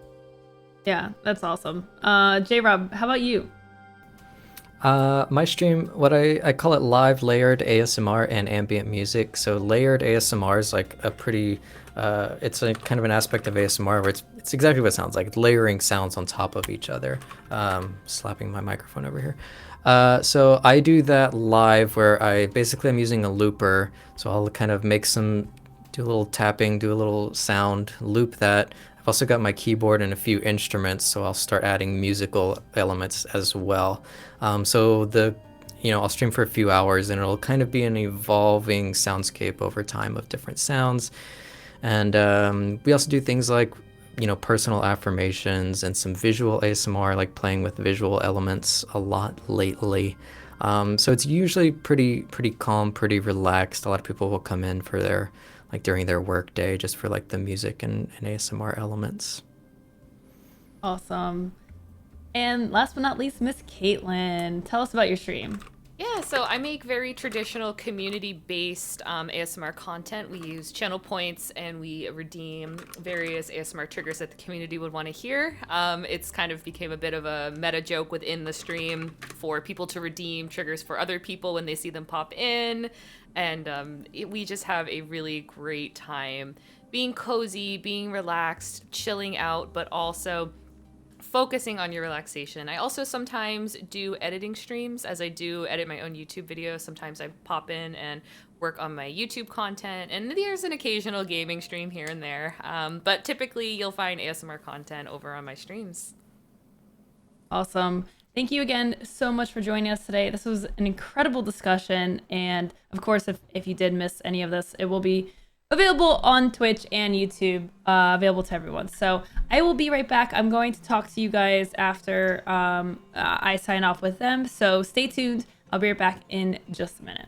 Yeah, that's awesome. J-Rob, how about you? My stream, what I call it live layered ASMR and ambient music. So layered ASMR is like a pretty, it's a kind of an aspect of ASMR where it's exactly what it sounds like, layering sounds on top of each other. Slapping my microphone over here. So I do that live where I'm using a looper. So I'll kind of do a little tapping, do a little sound, loop that. I've also got my keyboard and a few instruments, so I'll start adding musical elements as well. So I'll stream for a few hours, and it'll kind of be an evolving soundscape over time of different sounds. And we also do things like, personal affirmations and some visual ASMR, like playing with visual elements a lot lately. So it's usually pretty calm, pretty relaxed. A lot of people will come in for their, like during their work day, just for like the music and ASMR elements. Awesome. And last but not least, MissCaitlin, tell us about your stream. Yeah, so I make very traditional community-based ASMR content. We use channel points and we redeem various ASMR triggers that the community would want to hear. It's kind of became a bit of a meta joke within the stream for people to redeem triggers for other people when they see them pop in. And we just have a really great time being cozy, being relaxed, chilling out, but also focusing on your relaxation. I also sometimes do editing streams, as I do edit my own YouTube videos. Sometimes I pop in and work on my YouTube content, and there's an occasional gaming stream here and there. But typically you'll find ASMR content over on my streams. Awesome. Thank you again so much for joining us today. This was an incredible discussion. And of course, if you did miss any of this, it will be available on Twitch and YouTube, available to everyone. So I will be right back. I'm going to talk to you guys after I sign off with them. So stay tuned. I'll be right back in just a minute.